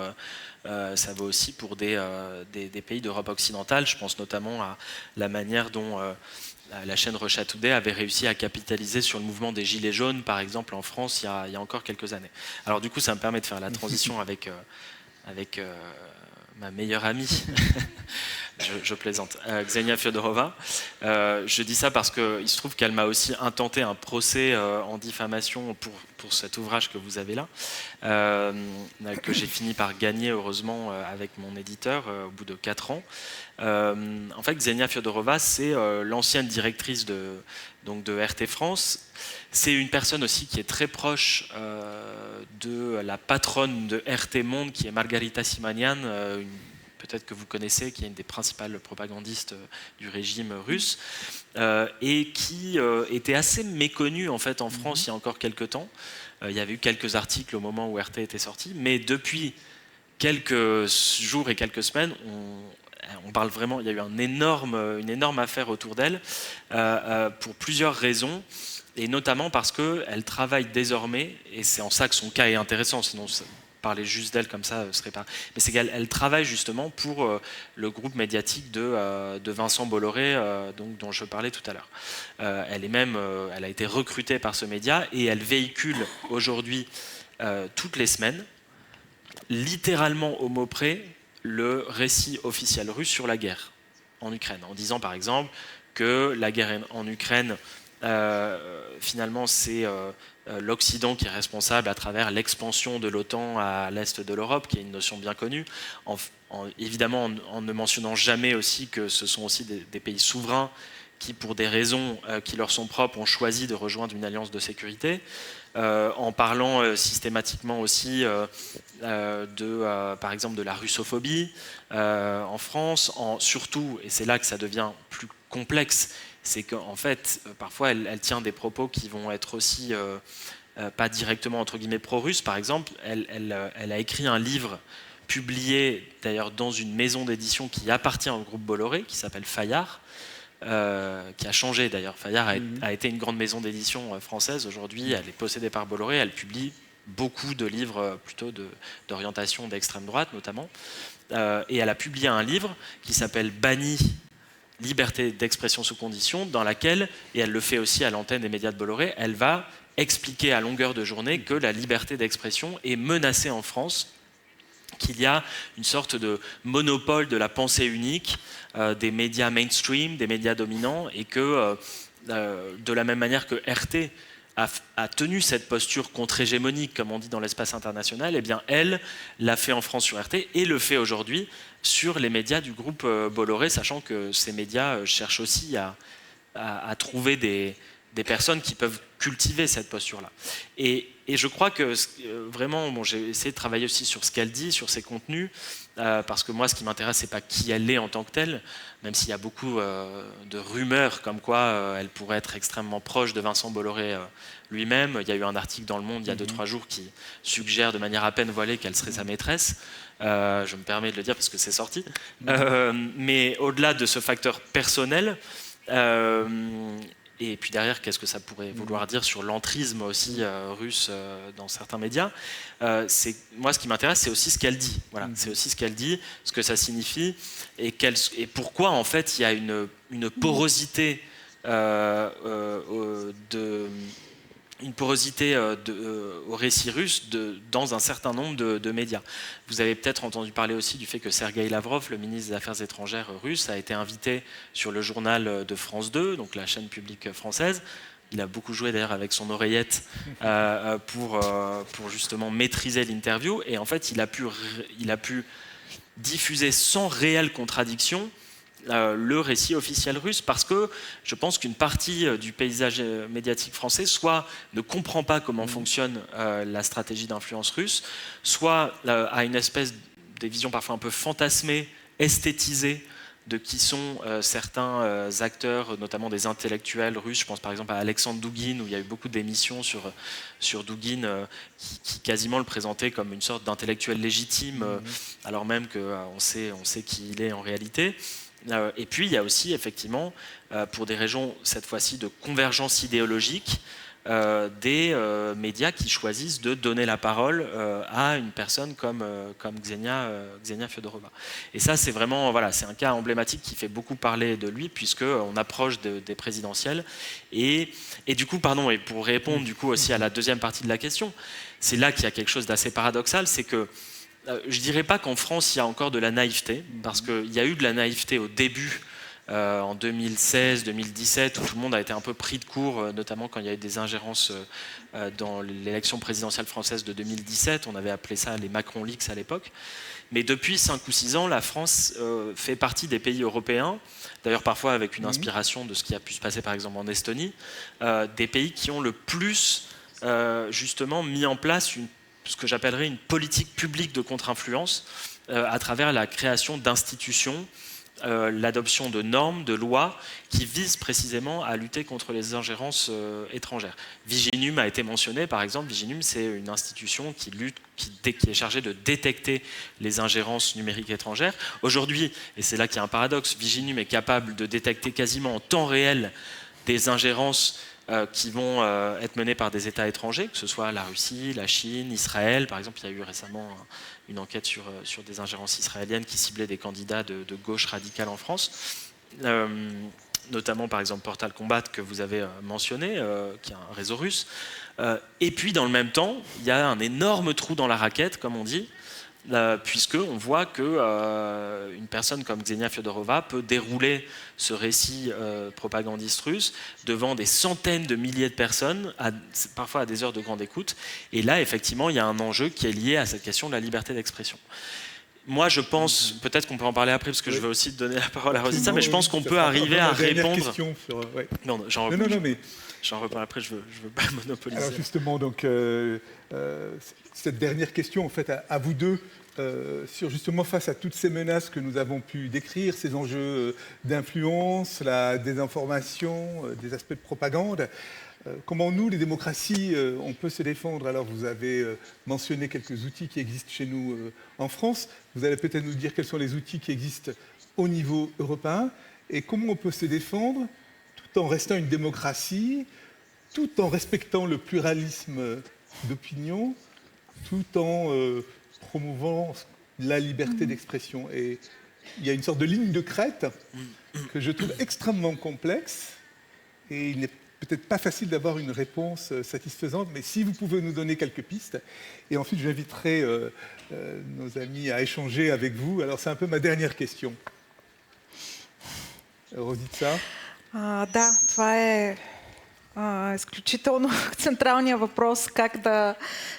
des pays d'Europe occidentale. Je pense notamment à la manière dont la chaîne Russia Today avait réussi à capitaliser sur le mouvement des Gilets jaunes, par exemple en France, il y a encore quelques années. Alors du coup, ça me permet de faire la transition avec ma meilleure amie, je plaisante, Ksenia Fyodorova. Je dis ça parce qu'il se trouve qu'elle m'a aussi intenté un procès en diffamation pour cet ouvrage que vous avez là, que j'ai fini par gagner heureusement avec mon éditeur au bout de 4 ans. En fait, Ksenia Fyodorova, c'est l'ancienne directrice de RT France. C'est une personne aussi qui est très proche de la patronne de RT Monde, qui est Margarita Simanian, peut-être que vous connaissez, qui est une des principales propagandistes du régime russe, et qui était assez méconnue en fait en France il y a encore quelques temps. Il y avait eu quelques articles au moment où RT était sorti, mais depuis quelques jours et quelques semaines, on parle vraiment, il y a eu une énorme affaire autour d'elle, pour plusieurs raisons, et notamment parce qu'elle travaille désormais, et c'est en ça que son cas est intéressant, sinon parler juste d'elle comme ça serait pas. Mais c'est qu'elle travaille justement pour le groupe médiatique de Vincent Bolloré, dont je parlais tout à l'heure. Elle a été recrutée par ce média, et elle véhicule aujourd'hui toutes les semaines, littéralement au mot près, le récit officiel russe sur la guerre en Ukraine, en disant par exemple que la guerre en Ukraine, finalement, c'est l'Occident qui est responsable à travers l'expansion de l'OTAN à l'est de l'Europe, qui est une notion bien connue, évidemment en ne mentionnant jamais aussi que ce sont aussi des pays souverains qui, pour des raisons qui leur sont propres, ont choisi de rejoindre une alliance de sécurité, en parlant systématiquement aussi par exemple de la russophobie en France, surtout, et c'est là que ça devient plus complexe, c'est qu'en fait, parfois, elle tient des propos qui vont être aussi pas directement, entre guillemets, pro-russes. Par exemple, elle a écrit un livre publié, d'ailleurs, dans une maison d'édition qui appartient au groupe Bolloré, qui s'appelle Fayard, qui a changé, d'ailleurs. Fayard a été une grande maison d'édition française. Aujourd'hui, elle est possédée par Bolloré. Elle publie beaucoup de livres plutôt d'orientation d'extrême droite, notamment. Et elle a publié un livre qui s'appelle « Banni ». Liberté d'expression sous condition, dans laquelle, et elle le fait aussi à l'antenne des médias de Bolloré, elle va expliquer à longueur de journée que la liberté d'expression est menacée en France, qu'il y a une sorte de monopole de la pensée unique des médias mainstream, des médias dominants, et que de la même manière que RT a tenu cette posture contre-hégémonique, comme on dit dans l'espace international, eh bien elle l'a fait en France sur RT et le fait aujourd'hui sur les médias du groupe Bolloré, sachant que ces médias cherchent aussi à trouver des personnes qui peuvent cultiver cette posture-là. Et je crois que vraiment, j'ai essayé de travailler aussi sur ce qu'elle dit, sur ses contenus, parce que moi, ce qui m'intéresse, c'est pas qui elle est en tant que telle, même s'il y a beaucoup de rumeurs comme quoi elle pourrait être extrêmement proche de Vincent Bolloré lui-même. Il y a eu un article dans Le Monde il y a 2-3 jours qui suggère de manière à peine voilée qu'elle serait sa maîtresse. Je me permets de le dire parce que c'est sorti. Mais au-delà de ce facteur personnel, et puis derrière, qu'est-ce que ça pourrait vouloir dire sur l'entrisme aussi russe dans certains médias, moi, ce qui m'intéresse, c'est aussi ce qu'elle dit. Voilà, c'est aussi ce qu'elle dit, ce que ça signifie, et pourquoi, en fait, il y a une porosité au récit russe dans un certain nombre de médias. Vous avez peut-être entendu parler aussi du fait que Sergueï Lavrov, le ministre des Affaires étrangères russe, a été invité sur le journal de France 2, donc la chaîne publique française. Il a beaucoup joué d'ailleurs avec son oreillette pour justement maîtriser l'interview. Et en fait, il a pu diffuser sans réelle contradiction le récit officiel russe, parce que je pense qu'une partie du paysage médiatique français soit ne comprend pas comment fonctionne la stratégie d'influence russe, soit a une espèce de vision parfois un peu fantasmée, esthétisée de qui sont certains acteurs, notamment des intellectuels russes. Je pense par exemple à Alexandre Douguine, où il y a eu beaucoup d'émissions sur Douguine qui quasiment le présentaient comme une sorte d'intellectuel légitime, alors même qu'on sait qui il est en réalité. Et puis il y a aussi effectivement, pour des raisons cette fois-ci de convergence idéologique, des médias qui choisissent de donner la parole à une personne comme Ksenia Fyodorova. Et ça, c'est vraiment, voilà, c'est un cas emblématique qui fait beaucoup parler de lui, puisqu'on approche des présidentielles. Et du coup, pardon, et pour répondre du coup aussi à la deuxième partie de la question, c'est là qu'il y a quelque chose d'assez paradoxal, c'est que je ne dirais pas qu'en France, il y a encore de la naïveté, parce qu'il y a eu de la naïveté au début, en 2016-2017, où tout le monde a été un peu pris de court, notamment quand il y a eu des ingérences dans l'élection présidentielle française de 2017. On avait appelé ça les Macron Leaks à l'époque. Mais depuis 5 ou 6 ans, la France fait partie des pays européens, d'ailleurs parfois avec une inspiration de ce qui a pu se passer par exemple en Estonie, des pays qui ont le plus justement mis en place ce que j'appellerais une politique publique de contre-influence à travers la création d'institutions, l'adoption de normes, de lois qui visent précisément à lutter contre les ingérences étrangères. Viginum a été mentionné, par exemple. Viginum, c'est une institution qui est chargée de détecter les ingérences numériques étrangères. Aujourd'hui, et c'est là qu'il y a un paradoxe, Viginum est capable de détecter quasiment en temps réel des ingérences qui vont être menées par des États étrangers, que ce soit la Russie, la Chine, Israël. Par exemple, il y a eu récemment une enquête sur des ingérences israéliennes qui ciblaient des candidats de gauche radicale en France, notamment par exemple Portal Combat que vous avez mentionné, qui est un réseau russe. Et puis dans le même temps, il y a un énorme trou dans la raquette, comme on dit, puisqu'on voit qu'une personne comme Ksenia Fyodorova peut dérouler ce récit propagandiste russe devant des centaines de milliers de personnes, parfois à des heures de grande écoute. Et là, effectivement, il y a un enjeu qui est lié à cette question de la liberté d'expression. Moi, je pense, peut-être qu'on peut en parler après, parce que je veux aussi donner la parole à Rosita, mais je pense qu'on peut arriver à répondre... Non, j'en reparle après, je veux pas monopoliser. Alors justement, donc, cette dernière question, en fait, à vous deux, sur justement face à toutes ces menaces que nous avons pu décrire, ces enjeux d'influence, la désinformation, des aspects de propagande, comment nous, les démocraties, on peut se défendre? Alors vous avez mentionné quelques outils qui existent chez nous en France. Vous allez peut-être nous dire quels sont les outils qui existent au niveau européen et comment on peut se défendre tout en restant une démocratie, tout en respectant le pluralisme d'opinion, tout en promouvant la liberté d'expression. Et il y a une sorte de ligne de crête que je trouve extrêmement complexe et il n'est peut-être pas facile d'avoir une réponse satisfaisante, mais si vous pouvez nous donner quelques pistes, et ensuite j'inviterai nos amis à échanger avec vous. Alors c'est un peu ma dernière question. Rosица? Да, това е изключително централния въпрос, как да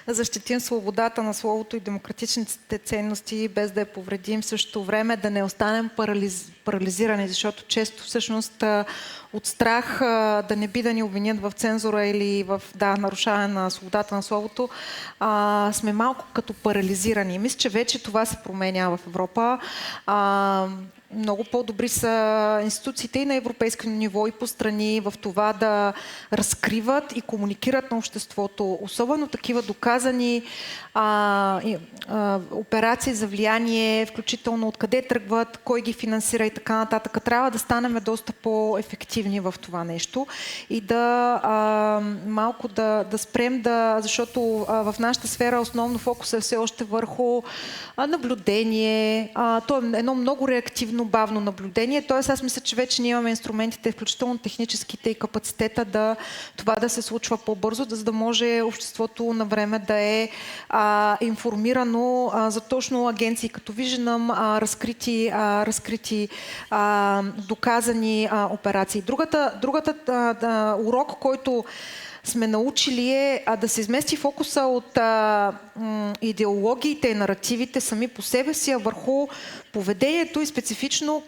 защитим свободата на словото и демократичните ценности, без да я повредим, в същото време да не останем парализирани, защото често всъщност от страх да не би да ни обвинят в цензура или в нарушаване на свободата на словото, сме малко като парализирани. Мисля, че вече това се променя в Европа. Много по-добри са институциите и на европейско ниво и по страни в това да разкриват и комуникират на обществото. Особено такива доказани операции за влияние, включително откъде тръгват, кой ги финансира и така нататък. Трябва да станем доста по-ефективни в това нещо и да малко да спрем защото в нашата сфера основно фокус е все още върху наблюдение. То е едно много реактивно, бавно наблюдение. Тоест аз мисля, че вече ние имаме инструментите, включително техническите и капацитета това да се случва по-бързо, за да може обществото на време да е информирано за точно агенции като Visionum, разкрити доказани операции. Другата урок, който сме научили е да се измести фокуса от идеологиите и наративите сами по себе си, а върху поведението и специфично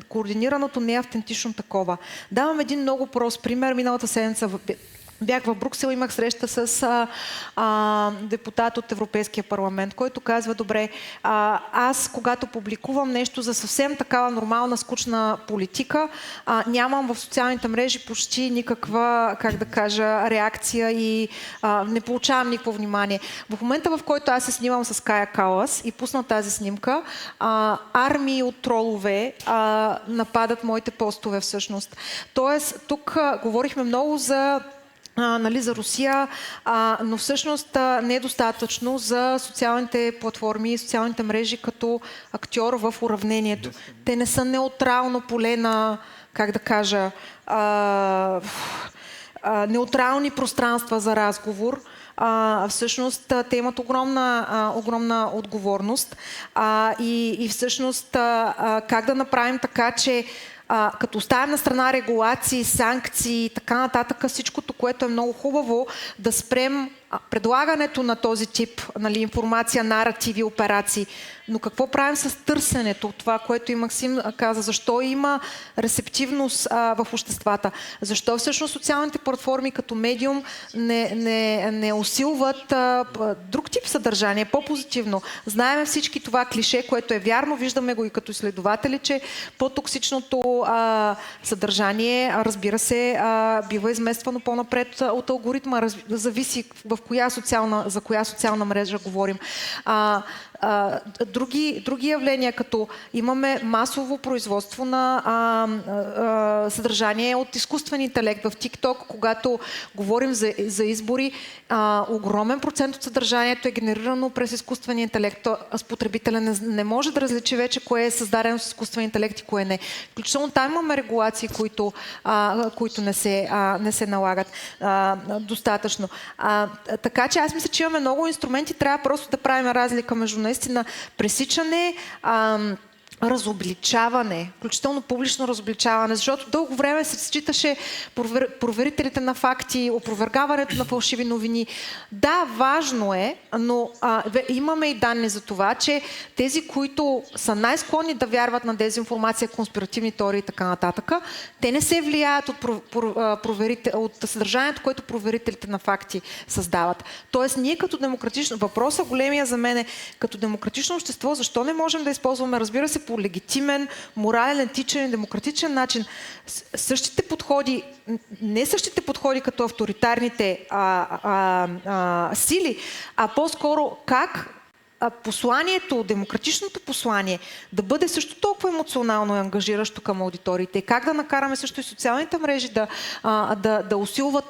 координираното неавтентично такова. Давам един много прост пример. Миналата седмица бях в Брюксел, имах среща с депутат от Европейския парламент, който казва, добре, аз когато публикувам нещо за съвсем такава нормална, скучна политика, нямам в социалните мрежи почти никаква, как да кажа, реакция и не получавам никакво внимание. В момента, в който аз се снимам с Кая Калас и пусна тази снимка, армии от тролове нападат моите постове всъщност. Тоест, тук говорихме много за нали, за Русия, но всъщност не е достатъчно за социалните платформи и социалните мрежи като актьор в уравнението. Те не са неутрално поле на, как да кажа, неутрални пространства за разговор. Всъщност те имат огромна отговорност и всъщност как да направим така, че като оставим на страна регулации, санкции и така нататък, всичкото, което е много хубаво, да спрем предлагането на този тип, нали, информация, наративи, операции. Но какво правим с търсенето? Това, което и Максим каза, защо има ресептивност в обществата? Защо всъщност социалните платформи като медиум не усилват друг тип съдържание, по-позитивно? Знаем всички това клише, което е вярно, виждаме го и като изследователи, че по-токсичното съдържание, разбира се, бива измествано по-напред от алгоритма. Зависи за коя социална мрежа говорим. Други явления, като имаме масово производство на съдържание от изкуствен интелект в TikTok, когато говорим за избори, огромен процент от съдържанието е генерирано през изкуствения интелект. Потребителя не може да различи вече кое е създадено с изкуствен интелект и кое не. Включително там имаме регулации, които не се налагат достатъчно. Така че аз мисля, че имаме много инструменти, трябва просто да правим разлика между наистина пресичане, разобличаване, включително публично разобличаване, защото дълго време се считаше проверителите на факти, опровергаването на фалшиви новини. Да, важно е, но имаме и данни за това, че тези, които са най-склонни да вярват на дезинформация, конспиративни теории и така нататък, те не се влияят от съдържанието, което проверителите на факти създават. Тоест, ние като демократично, въпросът големия за мен е, като демократично общество, защо не можем да използваме, разбира се, по легитимен, морален, етичен и демократичен начин същите подходи, не същите подходи като авторитарните сили, а по-скоро как посланието, демократичното послание да бъде също толкова емоционално и ангажиращо към аудиториите и как да накараме също и социалните мрежи да усилват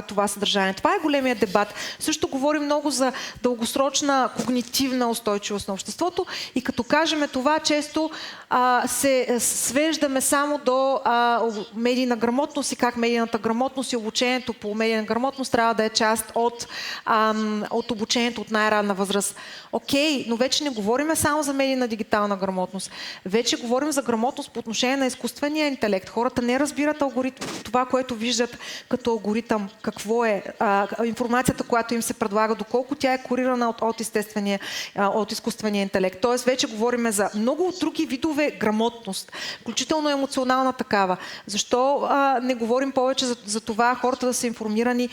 това съдържание. Това е големия дебат. Също говорим много за дългосрочна когнитивна устойчивост на обществото и като кажем това, често се свеждаме само до медийна грамотност и как медийната грамотност и обучението по медийна грамотност трябва да е част от обучението от най-ранна възраст. Окей, но вече не говорим само за медийна дигитална грамотност. Вече говорим за грамотност по отношение на изкуствения интелект. Хората не разбират това, което виждат като алгоритъм, какво е информацията, която им се предлага, доколко тя е курирана от изкуствения интелект. Тоест вече говорим за много други видове грамотност, включително емоционална такава. Защо не говорим повече за това хората да са информирани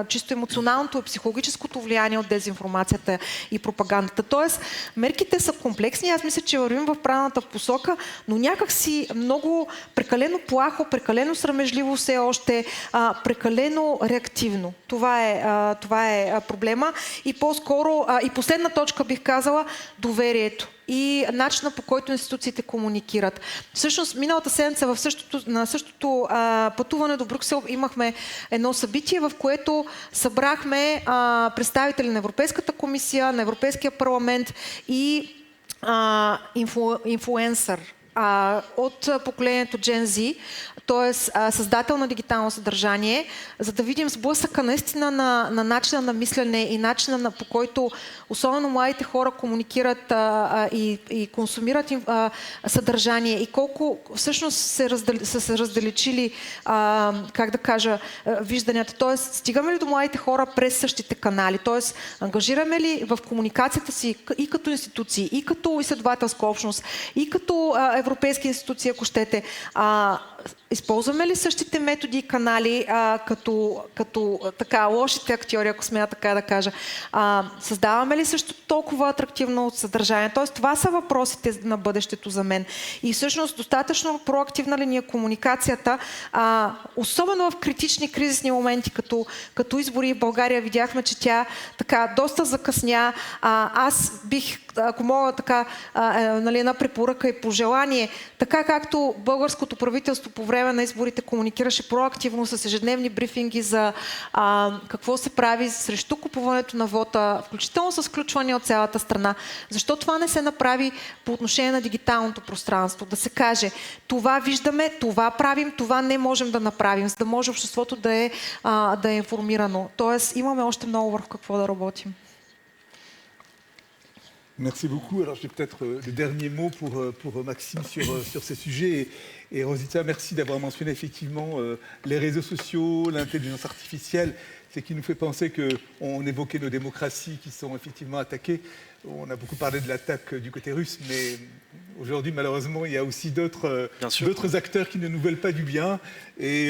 чисто емоционалното и психологическото влияние от дезинформацията и пропагандата. Тоест, мерките са комплексни. Аз мисля, че вървим в правилната посока, но някак си много прекалено плахо, прекалено срамежливо все още, прекалено реактивно. Това е проблема. И по-скоро, и последна точка бих казала, доверието и начина, по който институциите комуникират. Всъщност, миналата седмица на същото пътуване до Брюксел имахме едно събитие, в което събрахме представители на Европейската комисия, на Европейския парламент и инфлуенсър от поколението Gen Z, т.е. създател на дигитално съдържание, за да видим сблъсъка наистина на начина на мислене и начина по който особено младите хора комуникират и консумират съдържание и колко всъщност са се раздалечили, как да кажа, вижданията. Т.е. стигаме ли до младите хора през същите канали? Т.е. ангажираме ли в комуникацията си и като институции, и като изследователска общност, и като европейски институции, ако щете, използваме ли същите методи и канали, като така лошите актьори, ако смея така да кажа? Създаваме ли също толкова атрактивно съдържание? Тоест, това са въпросите на бъдещето за мен. И всъщност достатъчно проактивна ли ни е комуникацията, особено в критични кризисни моменти, като избори в България, видяхме, че тя така доста закъсня. Аз бих, ако мога така, една препоръка и пожелание, така както българското правителство по време на изборите комуникираше проактивно с ежедневни брифинги за какво се прави срещу купуването на вота, включително с включване от цялата страна. Защо това не се направи по отношение на дигиталното пространство? Да се каже, това виждаме, това правим, това не можем да направим, за да може обществото да е информирано. Тоест имаме още много върху какво да работим. Merci beaucoup. Alors j'ai peut-être le dernier mot pour Maxime sur ces sujets. Et Rosita, merci d'avoir mentionné effectivement les réseaux sociaux, l'intelligence artificielle. C'est qui nous fait penser qu'on évoquait nos démocraties qui sont effectivement attaquées. On a beaucoup parlé de l'attaque du côté russe, mais aujourd'hui, malheureusement, il y a aussi d'autres acteurs qui ne nous veulent pas du bien. Et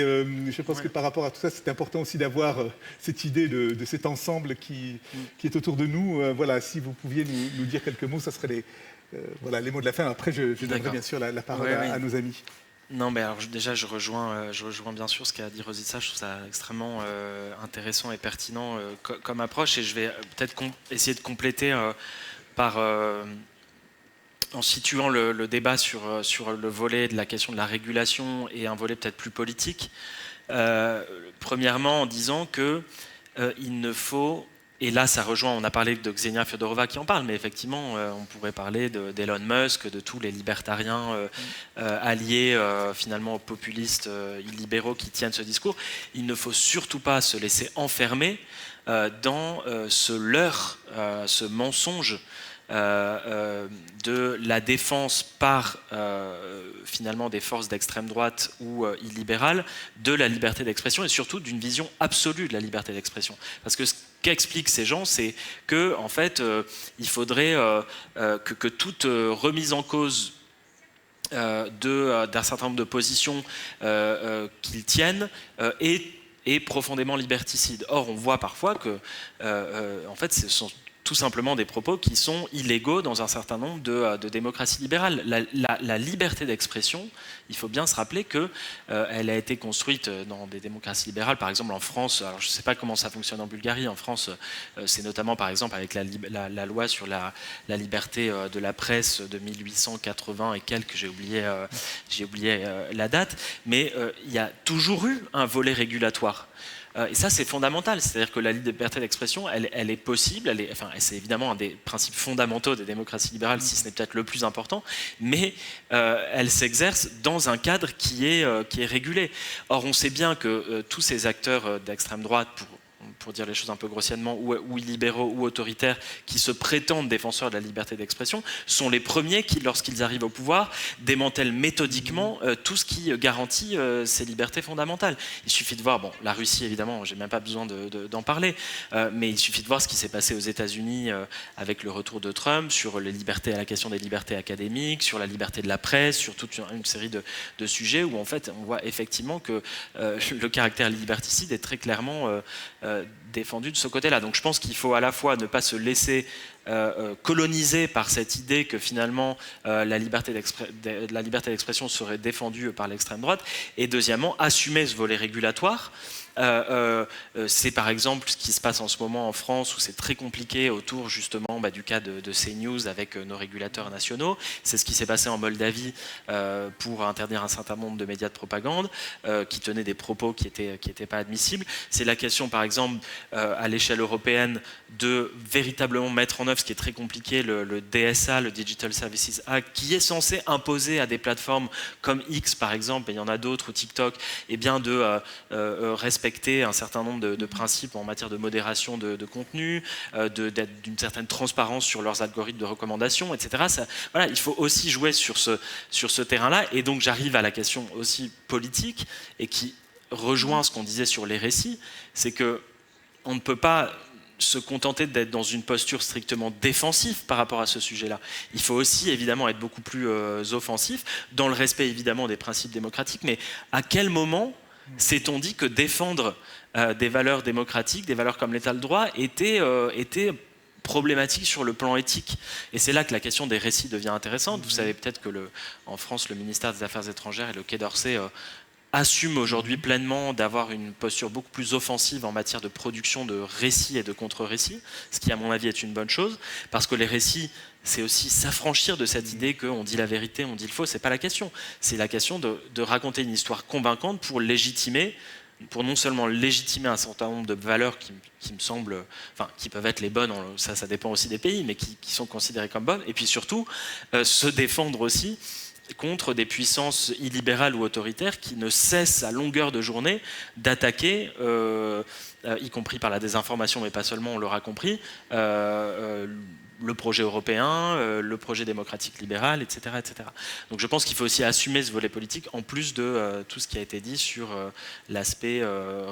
je pense que par rapport à tout ça, c'est important aussi d'avoir cette idée de cet ensemble qui est autour de nous. Voilà, si vous pouviez nous dire quelques mots, ça serait les mots de la fin. Après, je donnerai bien sûr la parole à nos amis. Non, mais alors déjà, je rejoins bien sûr ce qu'a dit Rosita. Je trouve ça extrêmement intéressant et pertinent comme approche. Et je vais peut-être essayer de compléter en situant le débat sur le volet de la question de la régulation et un volet peut-être plus politique. Premièrement, en disant qu'il ne faut... Et là, ça rejoint, on a parlé de Ksenia Fyodorova qui en parle, mais effectivement, on pourrait parler d'Elon Musk, de tous les libertariens alliés finalement aux populistes illibéraux qui tiennent ce discours. Il ne faut surtout pas se laisser enfermer dans ce leurre, ce mensonge de la défense par finalement des forces d'extrême droite ou illibérales de la liberté d'expression et surtout d'une vision absolue de la liberté d'expression. Parce que ce qu'expliquent ces gens, c'est que en fait, il faudrait que toute remise en cause d'un certain nombre de positions qu'ils tiennent est profondément liberticide. Or, on voit parfois que en fait, ce sont tout simplement des propos qui sont illégaux dans un certain nombre de démocraties libérales. La liberté d'expression, il faut bien se rappeler qu'elle a été construite dans des démocraties libérales, par exemple en France. Alors je ne sais pas comment ça fonctionne en Bulgarie. En France, c'est notamment par exemple avec la loi sur la liberté de la presse de 1880 et quelques, j'ai oublié la date, mais il y a toujours eu un volet régulatoire. Et ça, c'est fondamental. C'est-à-dire que la liberté d'expression, elle est possible. C'est évidemment un des principes fondamentaux des démocraties libérales, si ce n'est peut-être le plus important, mais elle s'exerce dans un cadre qui est régulé. Or, on sait bien que tous ces acteurs d'extrême droite, pour dire les choses un peu grossièrement, ou illibéraux ou autoritaires, qui se prétendent défenseurs de la liberté d'expression, sont les premiers qui, lorsqu'ils arrivent au pouvoir, démantèlent méthodiquement tout ce qui garantit ces libertés fondamentales. Il suffit de voir, bon, la Russie évidemment, j'ai même pas besoin d'en parler, mais il suffit de voir ce qui s'est passé aux États-Unis avec le retour de Trump sur les libertés, la question des libertés académiques, sur la liberté de la presse, sur toute une série de sujets où en fait on voit effectivement que le caractère liberticide est très clairement défendu de ce côté-là. Donc je pense qu'il faut à la fois ne pas se laisser colonisé par cette idée que finalement la liberté d'expression serait défendue par l'extrême droite, et deuxièmement assumer ce volet régulatoire. C'est par exemple ce qui se passe en ce moment en France où c'est très compliqué autour justement du cas de CNews avec nos régulateurs nationaux. C'est ce qui s'est passé en Moldavie pour interdire un certain nombre de médias de propagande qui tenaient des propos qui étaient pas admissibles. C'est la question par exemple à l'échelle européenne de véritablement mettre en œuvre ce qui est très compliqué, le DSA, le Digital Services Act, qui est censé imposer à des plateformes comme X par exemple, et il y en a d'autres, ou TikTok, et bien de respecter un certain nombre de principes en matière de modération de contenu, d'une certaine transparence sur leurs algorithmes de recommandation, etc. Voilà, il faut aussi jouer sur ce terrain-là. Et donc j'arrive à la question aussi politique, et qui rejoint ce qu'on disait sur les récits, c'est qu'on ne peut pas se contenter d'être dans une posture strictement défensive par rapport à ce sujet-là. Il faut aussi évidemment être beaucoup plus offensif, dans le respect évidemment des principes démocratiques, mais à quel moment s'est-on dit que défendre des valeurs démocratiques, des valeurs comme l'état de droit, était problématique sur le plan éthique? Et c'est là que la question des récits devient intéressante. Vous savez peut-être que en France, le ministère des Affaires étrangères et le Quai d'Orsay assume aujourd'hui pleinement d'avoir une posture beaucoup plus offensive en matière de production de récits et de contre-récits, ce qui à mon avis est une bonne chose, parce que les récits, c'est aussi s'affranchir de cette idée qu'on dit la vérité, on dit le faux, c'est pas la question. C'est la question de raconter une histoire convaincante pour légitimer, pour non seulement légitimer un certain nombre de valeurs qui me semblent, enfin, qui peuvent être les bonnes, ça dépend aussi des pays, mais qui sont considérées comme bonnes, et puis surtout se défendre aussi contre des puissances illibérales ou autoritaires qui ne cessent à longueur de journée d'attaquer, y compris par la désinformation, mais pas seulement, on l'aura compris, le projet européen, le projet démocratique libéral, etc., etc. Donc je pense qu'il faut aussi assumer ce volet politique, en plus de tout ce qui a été dit sur l'aspect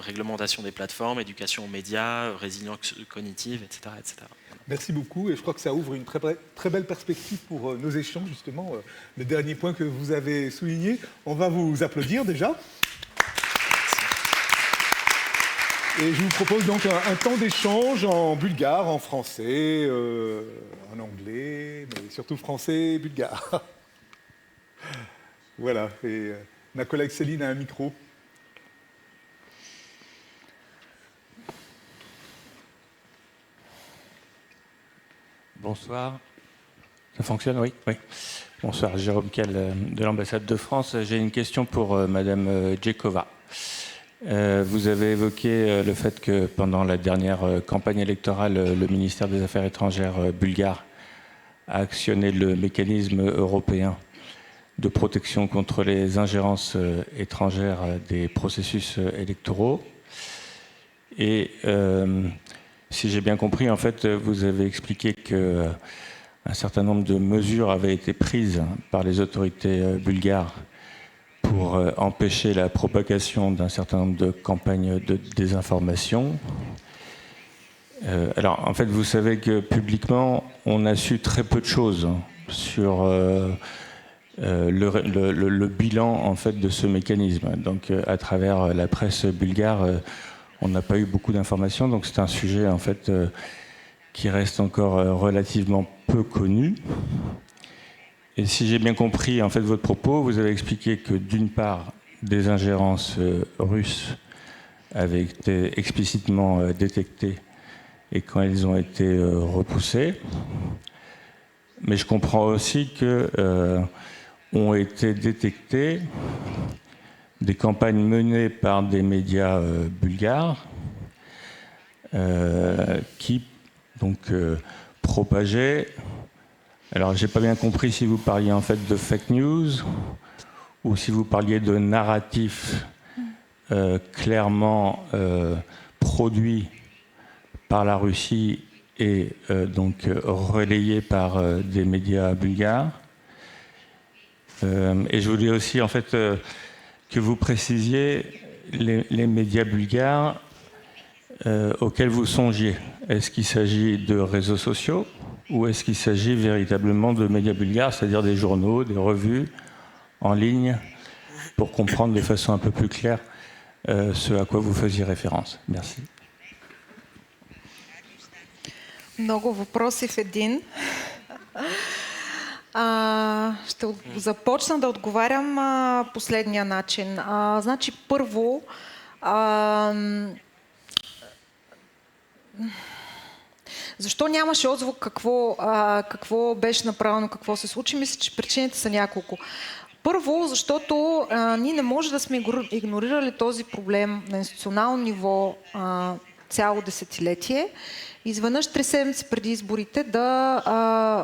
réglementation des plateformes, éducation aux médias, résilience cognitive, etc., etc. Merci beaucoup, et je crois que ça ouvre une très belle perspective pour nos échanges, justement. Le dernier point que vous avez souligné, on va vous applaudir déjà. Et je vous propose donc un temps d'échange en bulgare, en français, en anglais, mais surtout français et bulgare. Voilà, et ma collègue Céline a un micro. Bonsoir. Ça fonctionne, oui. Bonsoir, Jérôme Kell de l'ambassade de France. J'ai une question pour Madame Djekova. Vous avez évoqué le fait que pendant la dernière campagne électorale, le ministère des Affaires étrangères bulgare a actionné le mécanisme européen de protection contre les ingérences étrangères des processus électoraux. Et si j'ai bien compris, en fait, vous avez expliqué qu'un certain nombre de mesures avaient été prises par les autorités bulgares pour empêcher la propagation d'un certain nombre de campagnes de désinformation. Alors, en fait, vous savez que publiquement, on a su très peu de choses sur le bilan en fait de ce mécanisme. Donc, à travers la presse bulgare, on n'a pas eu beaucoup d'informations. Donc, c'est un sujet en fait qui reste encore relativement peu connu. Et si j'ai bien compris en fait votre propos, vous avez expliqué que d'une part, des ingérences russes avaient été explicitement détectées et quand elles ont été repoussées. Mais je comprends aussi que ont été détectées des campagnes menées par des médias bulgares qui donc propageaient. Alors, j'ai pas bien compris si vous parliez en fait de fake news ou si vous parliez de narratifs clairement produits par la Russie et donc relayés par des médias bulgares. Et je voulais aussi en fait que vous précisiez les médias bulgares auxquels vous songiez. Est-ce qu'il s'agit de réseaux sociaux ou est-ce qu'il s'agit véritablement de médias bulgares, c'est-à-dire des journaux, des revues en ligne, pour comprendre de façon un peu plus claire ce à quoi vous faisiez référence? Merci. Много въпроси в един. Ще започна да отговарям последния начин. Значи, първо, защо нямаше отзвук, какво беше направено, какво се случи? Мисля, че причините са няколко. Първо, защото ние не може да сме игнорирали този проблем на институционално ниво цяло десетилетие. Изведнъж 3 седмици преди изборите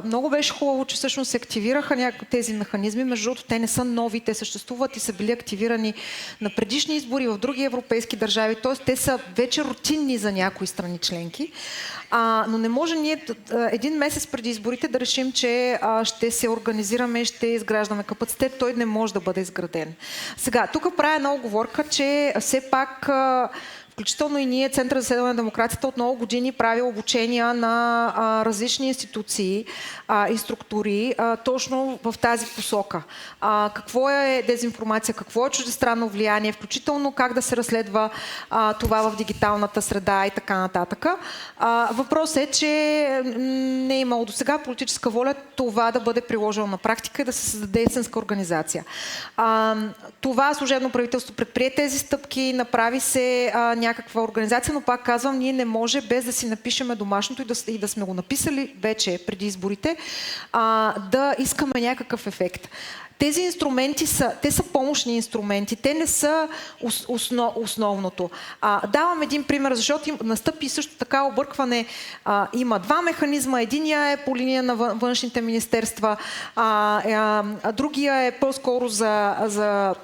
много беше хубаво, че всъщност се активираха тези механизми. Между другото, те не са нови, те съществуват и са били активирани на предишни избори в други европейски държави. Т.е. те са вече рутинни за някои страни членки. Но не може ние един месец преди изборите да решим, че ще се организираме, ще изграждаме капацитет. Той не може да бъде изграден. Сега, тук правя една оговорка, че все пак включително и ние, Център за изследване на демокрацията, от много години прави обучения на различни институции и структури точно в тази посока. Какво е дезинформация, какво е чуждестранно влияние, включително как да се разследва това в дигиталната среда и така нататък. Въпросът е, че не е имало до сега политическа воля това да бъде приложено на практика и да се създаде истинска организация. Това служебно правителство предприе тези стъпки, направи се някаква организация, но пак казвам, ние не може без да си напишеме домашното и да сме го написали вече преди изборите, да искаме някакъв ефект. Тези инструменти са помощни инструменти, те не са основното. Давам един пример, защото настъпи също така объркване. Има два механизма. Единия е по линия на външните министерства, другия е по-скоро за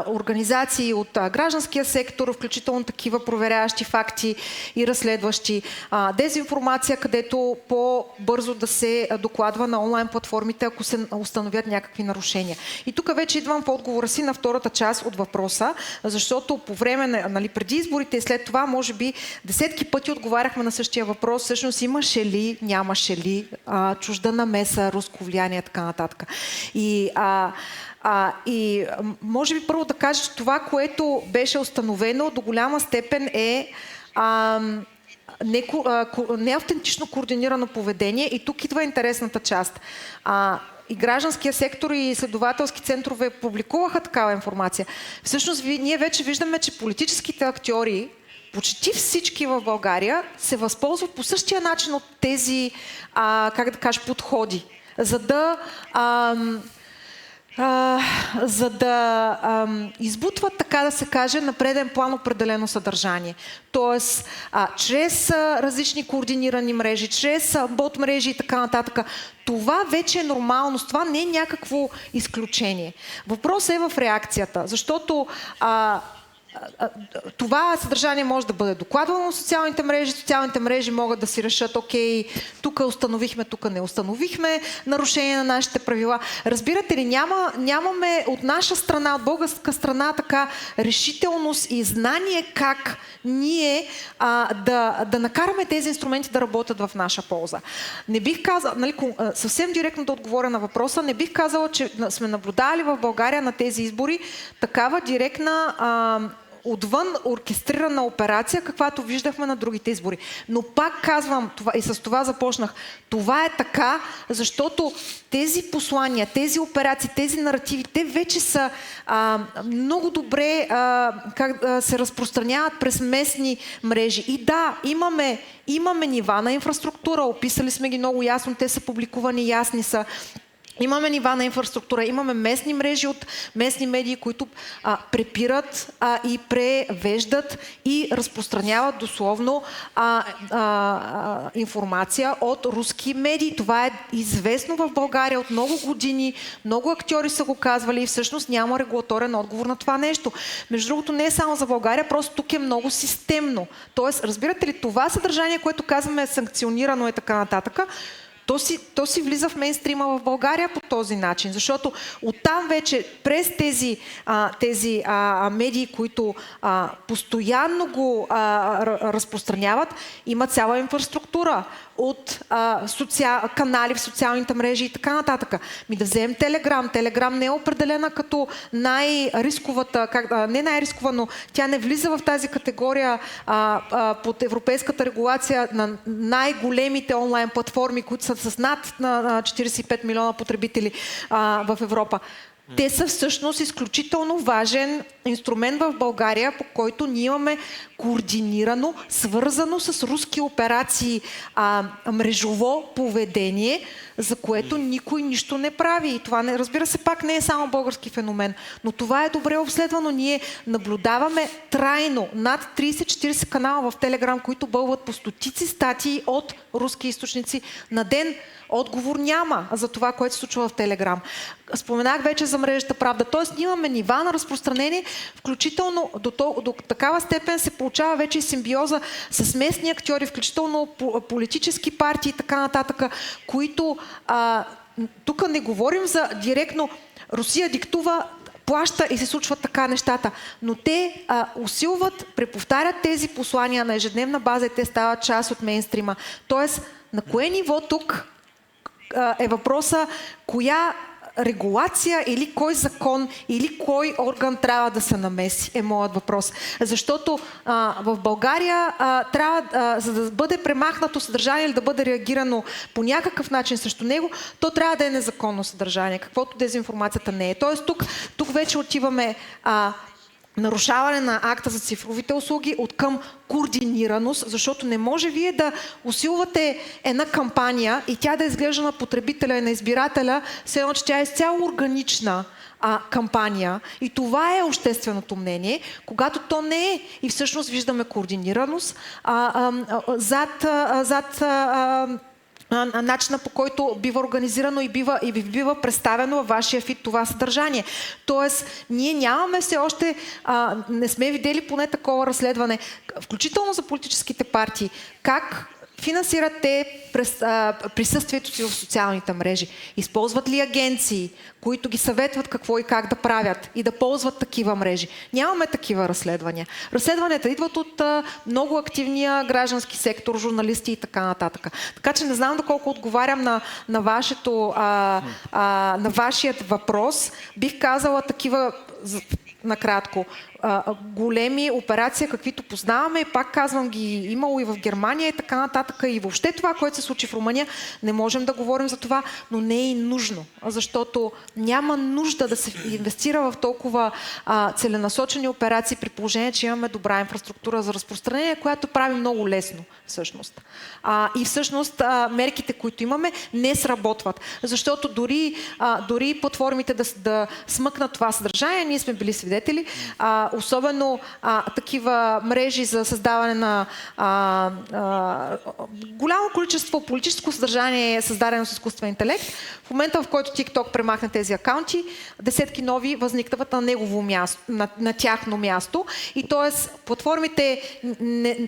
организации от гражданския сектор, включително такива проверяващи факти и разследващи. Дезинформация, където по-бързо да се докладва на онлайн платформите, ако се установят някакви нарушения. И тук вече идвам по отговора си на втората част от въпроса, защото по време, преди изборите и след това, може би десетки пъти отговаряхме на същия въпрос. Всъщност имаше ли, нямаше ли чужда намеса, руско влияние и така нататък. И може би първо да кажа, че това, което беше установено до голяма степен е неавтентично координирано поведение. И тук идва интересната част. И гражданския сектор и изследователски центрове публикуваха такава информация. Всъщност ние вече виждаме, че политическите актьори, почти всички в България, се възползват по същия начин от тези, подходи, за да избутват, така да се каже, на преден план определено съдържание. Тоест, чрез различни координирани мрежи, чрез бот мрежи и така нататък. Това вече е нормалност, това не е някакво изключение. Въпросът е в реакцията, защото това съдържание може да бъде докладвано в социалните мрежи могат да си решат, окей, тук установихме, тук не установихме нарушение на нашите правила. Разбирате ли, нямаме от наша страна, от българска страна, така решителност и знание как ние да накараме тези инструменти да работят в наша полза. Не бих казала, съвсем директно да отговоря на въпроса, не бих казала, че сме наблюдавали в България на тези избори такава директна отвън оркестрирана операция, каквато виждахме на другите избори. Но пак казвам, и с това започнах, това е така, защото тези послания, тези операции, тези наративи, те вече са много добре се разпространяват през местни мрежи. И да, имаме нива на инфраструктура, описали сме ги много ясно, те са публикувани, ясни са. Имаме нива на инфраструктура, имаме местни мрежи от местни медии, които препират и превеждат и разпространяват дословно информация от руски медии. Това е известно в България от много години, много актьори са го казвали и всъщност няма регулаторен отговор на това нещо. Между другото, не е само за България, просто тук е много системно. Тоест, разбирате ли, това съдържание, което казваме е санкционирано и така нататък, то си влиза в мейнстрима в България по този начин, защото оттам вече през тези медии, които постоянно го разпространяват, има цяла инфраструктура от канали в социалните мрежи и така нататък. Да вземем Телеграм. Телеграм не е определена като най-рисковата, не най-рискова, но тя не влиза в тази категория под европейската регулация на най-големите онлайн платформи, които са с над 45 милиона потребители в Европа. Те са всъщност изключително важен инструмент в България, по който ние имаме координирано, свързано с руски операции мрежово поведение, за което никой нищо не прави. И това, разбира се, пак не е само български феномен, но това е добре обследвано. Ние наблюдаваме трайно над 30-40 канала в Телеграм, които бълват по стотици статии от руски източници на ден. Отговор няма за това, което се случва в Телеграм. Споменах вече за мрежата Правда. Тоест, ние имаме нива на разпространение, включително до такава степен се получава вече и симбиоза с местни актьори, включително политически партии и така нататък, които тук не говорим за директно Русия диктува плаща и се случват така нещата. Но те усилват, преповтарят тези послания на ежедневна база и те стават част от мейнстрима. Тоест, на кое ниво тук е въпроса, коя регулация или кой закон или кой орган трябва да се намеси, е моят въпрос. Защото в България трябва, за да бъде премахнато съдържание или да бъде реагирано по някакъв начин срещу него, то трябва да е незаконно съдържание, каквото дезинформацията не е. Тоест тук вече отиваме нарушаване на акта за цифровите услуги от към координираност, защото не може вие да усилвате една кампания и тя да изглежда на потребителя и на избирателя, все едно, че тя е изцяло органична кампания и това е общественото мнение, когато то не е и всъщност виждаме координираност зад начина, по който бива организирано и бива представено във вашия фид това съдържание. Тоест, ние нямаме все още, не сме видели поне такова разследване, включително за политическите партии, как финансират те присъствието си в социалните мрежи? Използват ли агенции, които ги съветват какво и как да правят и да ползват такива мрежи? Нямаме такива разследвания. Разследванията идват от много активния граждански сектор, журналисти и така нататък. Така че не знам доколко отговарям на вашият въпрос. Бих казала такива накратко. Големи операции, каквито познаваме, и пак казвам, ги имало и в Германия и така нататък. И въобще това, което се случи в Румъния, не можем да говорим за това, но не е и нужно, защото няма нужда да се инвестира в толкова целенасочени операции, при положение, че имаме добра инфраструктура за разпространение, която прави много лесно всъщност. И всъщност мерките, които имаме, не сработват, защото дори платформите да смъкнат това съдържание, ние сме били свидетели, особено такива мрежи за създаване на голямо количество политическо съдържание, създадено с изкуствен интелект. В момента, в който TikTok премахне тези акаунти, десетки нови възникват на негово място, на тяхно място. И т.е. платформите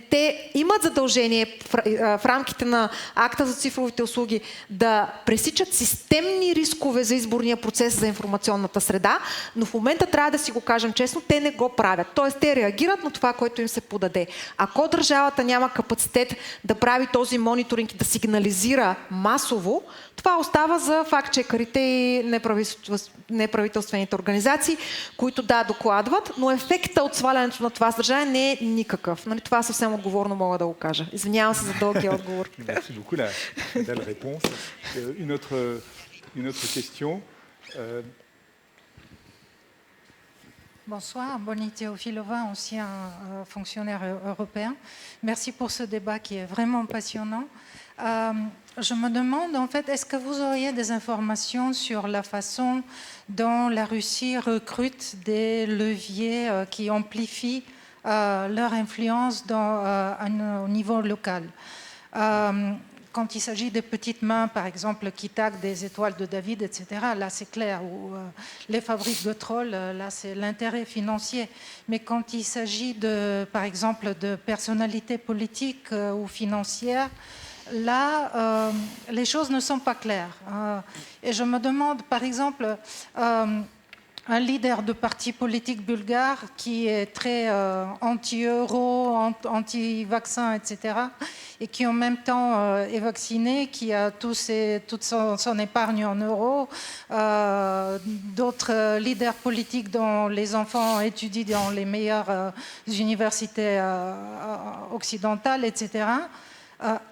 те имат задължение в рамките на акта за цифровите услуги да пресичат системни рискове за изборния процес за информационната среда, но в момента трябва да си го кажем честно, те не го правят. Тоест, те реагират на това, което им се подаде. Ако държавата няма капацитет да прави този мониторинг и да сигнализира масово, това остава за фактчекърите и неправителствените организации, които докладват, но ефекта от свалянето на това съдържание не е никакъв. Нали, това съвсем отговорно мога да го кажа. Извинявам се за дългия отговор. Merci beaucoup, la belle réponse. Une autre question. Bonsoir, Bonnie Théophilova, ancien fonctionnaire européen. Merci pour ce débat qui est vraiment passionnant. Je me demande, en fait, est-ce que vous auriez des informations sur la façon dont la Russie recrute des leviers qui amplifient leur influence au niveau local? Quand il s'agit des petites mains, par exemple, qui taguent des étoiles de David, etc., là c'est clair, ou les fabriques de trolls, là c'est l'intérêt financier. Mais quand il s'agit, par exemple, de personnalités politiques ou financières, là, les choses ne sont pas claires. Et je me demande, par exemple, un leader de parti politique bulgare qui est très anti-euro, anti-vaccin, etc., et qui en même temps est vacciné, qui a toute son épargne en euros, d'autres leaders politiques dont les enfants étudient dans les meilleures universités occidentales, etc.,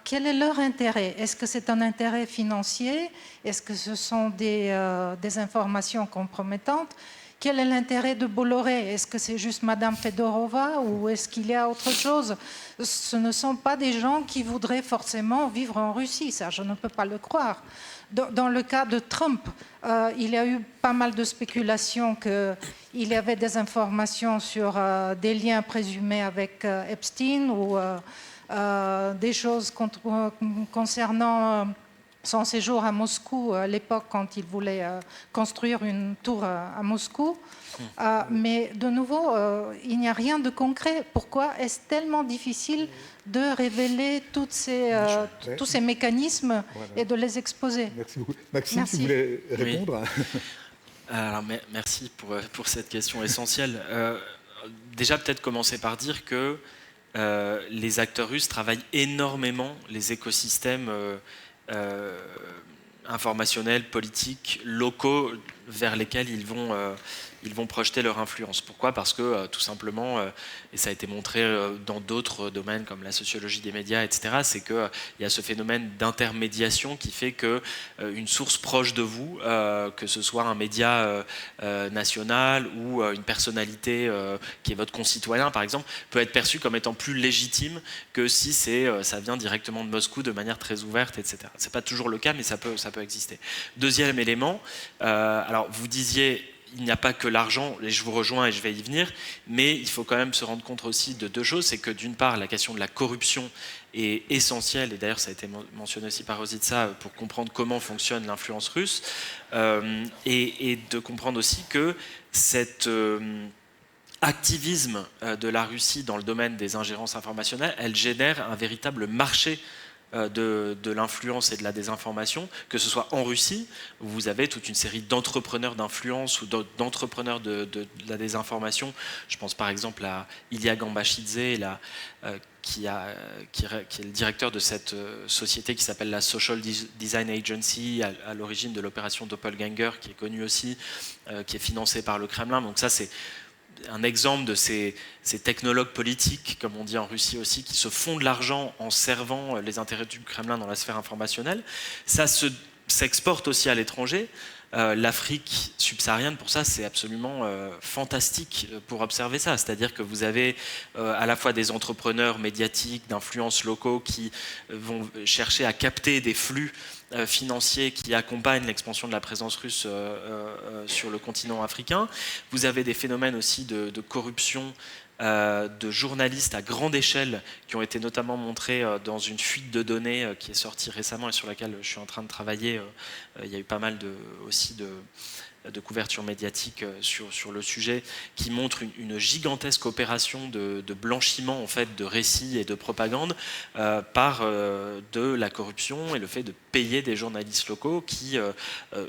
quel est leur intérêt? Est-ce que c'est un intérêt financier? Est-ce que ce sont des informations compromettantes? Quel est l'intérêt de Bolloré? Est-ce que c'est juste Madame Fedorova ou est-ce qu'il y a autre chose? Ce ne sont pas des gens qui voudraient forcément vivre en Russie, ça je ne peux pas le croire. Dans le cas de Trump, il y a eu pas mal de spéculations qu'il y avait des informations sur des liens présumés avec Epstein ou des choses concernant son séjour à Moscou à l'époque quand il voulait construire une tour à Moscou. Mais de nouveau, il n'y a rien de concret. Pourquoi est-ce tellement difficile de révéler tous ces mécanismes et de les exposer? Merci beaucoup. Maxime, Merci. tu voulais répondre? Alors, merci pour cette question essentielle. Déjà, peut-être commencer par dire que les acteurs russes travaillent énormément les écosystèmes informationnels, politiques, locaux vers lesquels ils vont projeter leur influence. Pourquoi ? Parce que tout simplement, et ça a été montré dans d'autres domaines comme la sociologie des médias, etc., c'est qu'il y a ce phénomène d'intermédiation qui fait qu'une source proche de vous, que ce soit un média national ou une personnalité qui est votre concitoyen, par exemple, peut être perçue comme étant plus légitime que si ça vient directement de Moscou de manière très ouverte, etc. Ce n'est pas toujours le cas, mais ça peut exister. Deuxième élément, alors vous disiez, il n'y a pas que l'argent, et je vous rejoins et je vais y venir, mais il faut quand même se rendre compte aussi de deux choses. C'est que d'une part, la question de la corruption est essentielle, et d'ailleurs ça a été mentionné aussi par Rositsa, pour comprendre comment fonctionne l'influence russe, et de comprendre aussi que cet activisme de la Russie dans le domaine des ingérences informationnelles, elle génère un véritable marché de l'influence et de la désinformation, que ce soit en Russie, où vous avez toute une série d'entrepreneurs d'influence ou d'entrepreneurs de la désinformation. Je pense par exemple à Ilya Gambashidze, qui est le directeur de cette société qui s'appelle la Social Design Agency, à l'origine de l'opération Doppelganger, qui est connue aussi, qui est financée par le Kremlin. Donc ça, c'est un exemple de ces technologues politiques, comme on dit en Russie aussi, qui se font de l'argent en servant les intérêts du Kremlin dans la sphère informationnelle. Ça s'exporte aussi à l'étranger. L'Afrique subsaharienne, pour ça, c'est absolument fantastique pour observer ça. C'est-à-dire que vous avez à la fois des entrepreneurs médiatiques, d'influence locaux qui vont chercher à capter des flux financiers qui accompagnent l'expansion de la présence russe sur le continent africain. Vous avez des phénomènes aussi de corruption de journalistes à grande échelle qui ont été notamment montrés dans une fuite de données qui est sortie récemment et sur laquelle je suis en train de travailler. Il y a eu pas mal aussi de couverture médiatique sur le sujet, qui montre une gigantesque opération de blanchiment en fait, de récits et de propagande par de la corruption et le fait de payer des journalistes locaux qui,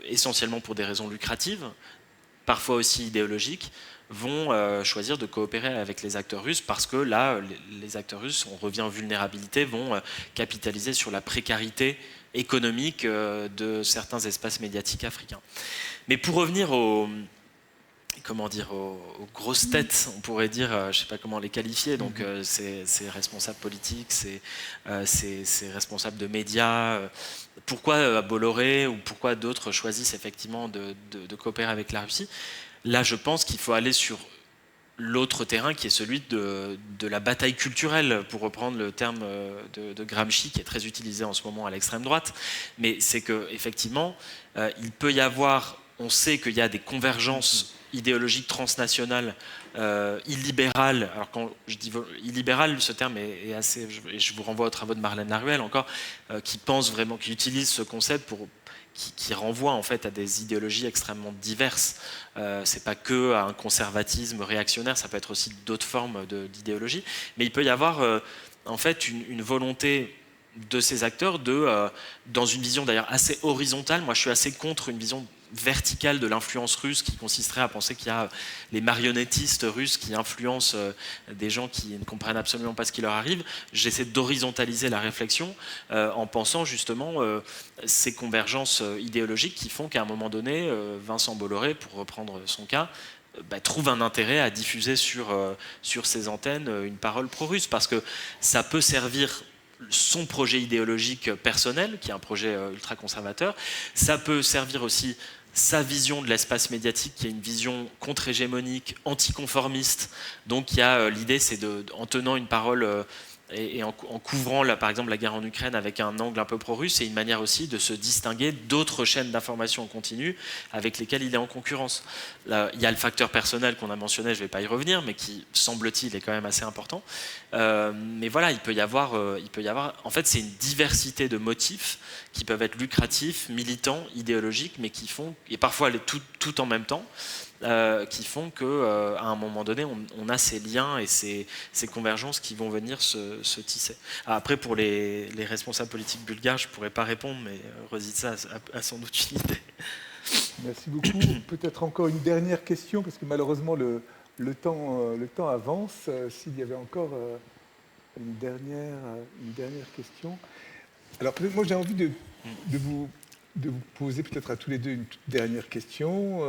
essentiellement pour des raisons lucratives, parfois aussi idéologiques, vont choisir de coopérer avec les acteurs russes parce que là, les acteurs russes, on revient en vulnérabilité, vont capitaliser sur la précarité économique de certains espaces médiatiques africains. Mais pour revenir aux grosses têtes, on pourrait dire, je ne sais pas comment les qualifier, donc ces responsables politiques, ces responsables de médias, pourquoi Bolloré ou pourquoi d'autres choisissent effectivement de coopérer avec la Russie ? Là, je pense qu'il faut aller sur l'autre terrain qui est celui de la bataille culturelle, pour reprendre le terme de Gramsci, qui est très utilisé en ce moment à l'extrême droite. Mais c'est qu'effectivement, il peut y avoir, on sait qu'il y a des convergences idéologiques transnationales, illibérales. Alors quand je dis illibéral, ce terme est assez, je vous renvoie aux travaux de Marlène Laruelle encore, qui pense vraiment, qui utilise ce concept qui renvoie en fait à des idéologies extrêmement diverses. C'est pas que à un conservatisme réactionnaire, ça peut être aussi d'autres formes d'idéologie. Mais il peut y avoir en fait une volonté de ces acteurs dans une vision d'ailleurs assez horizontale. Moi, je suis assez contre une vision verticale de l'influence russe qui consisterait à penser qu'il y a les marionnettistes russes qui influencent des gens qui ne comprennent absolument pas ce qui leur arrive. J'essaie d'horizontaliser la réflexion en pensant justement ces convergences idéologiques qui font qu'à un moment donné, Vincent Bolloré, pour reprendre son cas, trouve un intérêt à diffuser sur ses antennes une parole pro-russe, parce que ça peut servir son projet idéologique personnel, qui est un projet ultra-conservateur. Ça peut servir aussi sa vision de l'espace médiatique, qui est une vision contre-hégémonique, anticonformiste. Donc il y a l'idée, c'est en tenant une parole et en couvrant par exemple la guerre en Ukraine avec un angle un peu pro-russe, c'est une manière aussi de se distinguer d'autres chaînes d'information en continu avec lesquelles il est en concurrence. Là, il y a le facteur personnel qu'on a mentionné, je ne vais pas y revenir, mais qui, semble-t-il, est quand même assez important. Mais voilà, il peut y avoir, en fait, c'est une diversité de motifs qui peuvent être lucratifs, militants, idéologiques, mais qui font, et parfois tout en même temps, qui font qu'à un moment donné, on a ces liens et ces convergences qui vont venir se tisser. Après, pour les responsables politiques bulgares, je ne pourrais pas répondre, mais Rositsa a sans doute une idée. Merci beaucoup. Peut-être encore une dernière question, parce que malheureusement le temps avance. S'il y avait encore une dernière question. Alors peut-être moi j'ai envie de vous poser peut-être à tous les deux une toute dernière question.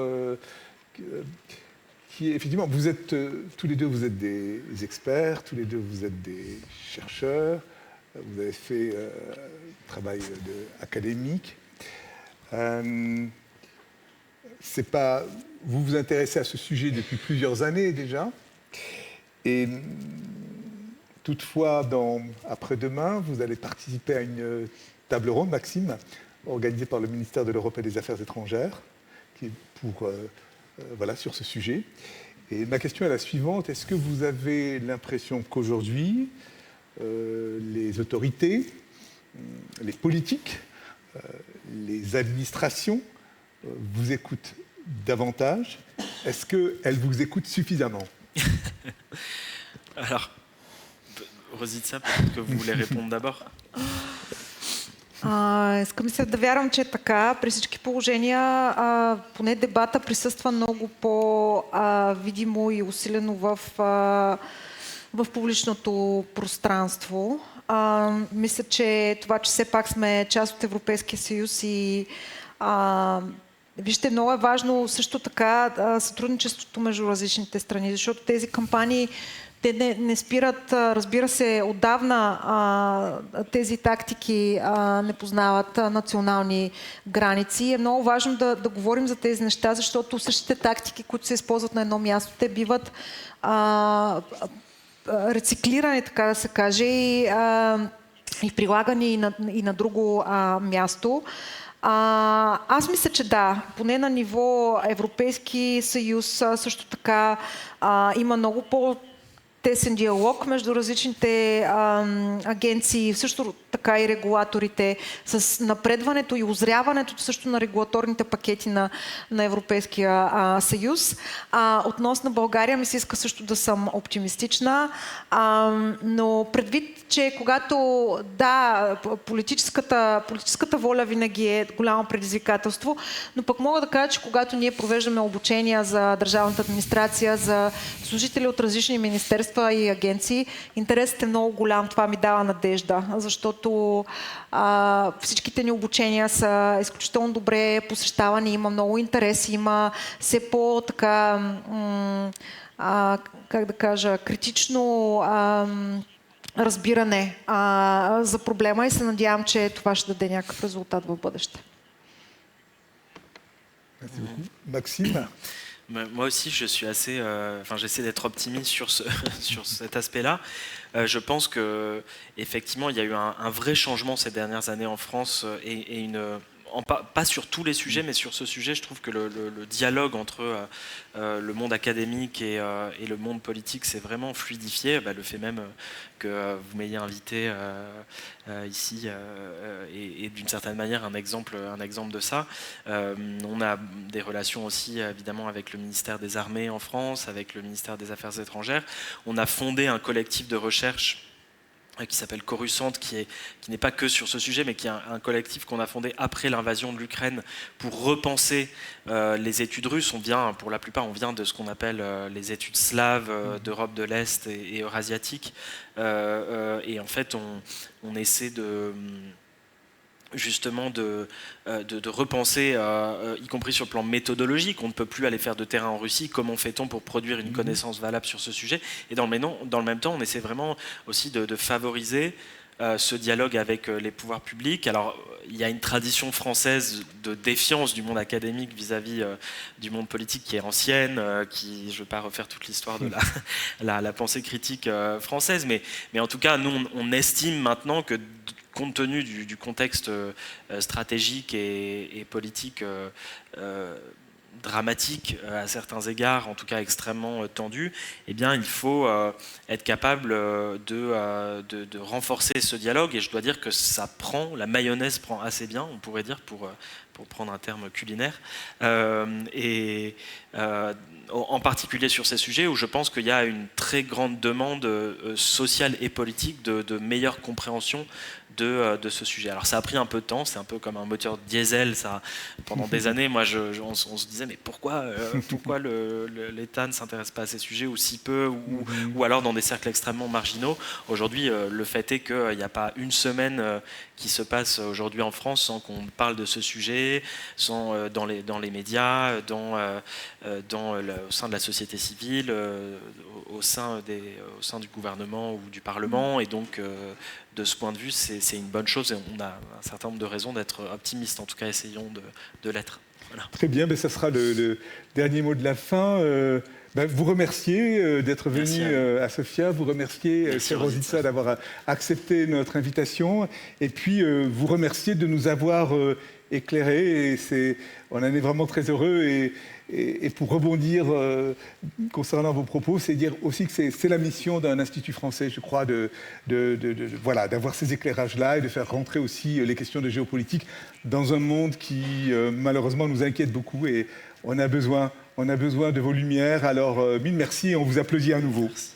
Qui est, effectivement, vous êtes tous les deux, vous êtes des experts, tous les deux vous êtes des chercheurs, vous avez fait travail académique. C'est pas, vous vous intéressez à ce sujet depuis plusieurs années déjà, et toutefois, après-demain, vous allez participer à une table ronde, Maxime, organisée par le ministère de l'Europe et des Affaires étrangères, qui est voilà, sur ce sujet. Et ma question est la suivante. Est-ce que vous avez l'impression qu'aujourd'hui, les autorités, les politiques, les administrations vous écoutent davantage? Est-ce qu'elles vous écoutent suffisamment? Alors, Rosица, peut-être que vous voulez répondre d'abord. Искам се да вярвам, че е така. При всички положения, поне дебата присъства много по-видимо и усилено в публичното пространство. Мисля, че това, че все пак сме част от Европейския съюз и вижте, много е важно също така сътрудничеството между различните страни, защото тези кампании те не спират, разбира се, отдавна тези тактики не познават национални граници. Е много важно да говорим за тези неща, защото същите тактики, които се използват на едно място, те биват рециклирани, така да се каже, и прилагани и на друго място. Аз мисля, че да, поне на ниво Европейски съюз също така има много по-тесен диалог между различните агенции, също така и регулаторите, с напредването и озряването също на регулаторните пакети на Европейския съюз. Относно България ми се иска също да съм оптимистична, но предвид, че когато политическата воля винаги е голямо предизвикателство, но пък мога да кажа, че когато ние провеждаме обучения за държавната администрация, за служители от различни министерства и агенции, интересът е много голям. Това ми дава надежда, защото всичките ни обучения са изключително добре посещавани, има много интерес, има все по-така, как да кажа, критично разбиране за проблема и се надявам, че това ще даде някакъв резултат в бъдеще. Maxime? Moi aussi, je suis assez, j'essaie d'être optimiste sur cet aspect-là. Je pense que effectivement, il y a eu un vrai changement ces dernières années en France et pas sur tous les sujets, mais sur ce sujet, je trouve que le dialogue entre le monde académique et le monde politique s'est vraiment fluidifié. Le fait même que vous m'ayez invité ici est d'une certaine manière un exemple de ça. On a des relations aussi évidemment avec le ministère des Armées en France, avec le ministère des Affaires étrangères. On a fondé un collectif de recherche qui s'appelle Coruscant, qui n'est pas que sur ce sujet, mais qui est un collectif qu'on a fondé après l'invasion de l'Ukraine pour repenser les études russes. Pour la plupart, on vient de ce qu'on appelle les études slaves d'Europe de l'Est et eurasiatique. Et en fait, on essaie justement de repenser, y compris sur le plan méthodologique. On ne peut plus aller faire de terrain en Russie. Comment fait-on pour produire une connaissance valable sur ce sujet? Et dans le même temps, on essaie vraiment aussi de favoriser ce dialogue avec les pouvoirs publics. Alors, il y a une tradition française de défiance du monde académique vis-à-vis du monde politique qui est ancienne, je ne veux pas refaire toute l'histoire de la pensée critique française, mais en tout cas, nous, on estime maintenant que compte tenu du contexte stratégique et politique dramatique à certains égards, en tout cas extrêmement tendu, eh bien il faut être capable de renforcer ce dialogue, et je dois dire que la mayonnaise prend assez bien, on pourrait dire, pour prendre un terme culinaire, en particulier sur ces sujets où je pense qu'il y a une très grande demande sociale et politique de meilleure compréhension de ce sujet. Alors ça a pris un peu de temps, c'est un peu comme un moteur diesel. Pendant des années, moi, on se disait mais pourquoi l'État ne s'intéresse pas à ces sujets ou si peu, ou alors dans des cercles extrêmement marginaux. Aujourd'hui, le fait est qu'il n'y a pas une semaine qui se passe aujourd'hui en France sans qu'on parle de ce sujet, dans les médias, au sein de la société civile, au sein du gouvernement ou du Parlement, et donc de ce point de vue, c'est une bonne chose et on a un certain nombre de raisons d'être optimistes. En tout cas, essayons de l'être. Voilà. Très bien, ça sera le dernier mot de la fin. Vous remercier d'être venu à Sofia, vous remercier, chère Rositza, d'avoir accepté notre invitation, et puis vous remercier de nous avoir éclairés. On en est vraiment très heureux. Et pour rebondir concernant vos propos, c'est dire aussi que c'est la mission d'un institut français, je crois, d'avoir ces éclairages-là et de faire rentrer aussi les questions de géopolitique dans un monde qui, malheureusement, nous inquiète beaucoup. Et on a besoin de vos lumières. Alors, mille merci et on vous applaudit à nouveau. Merci.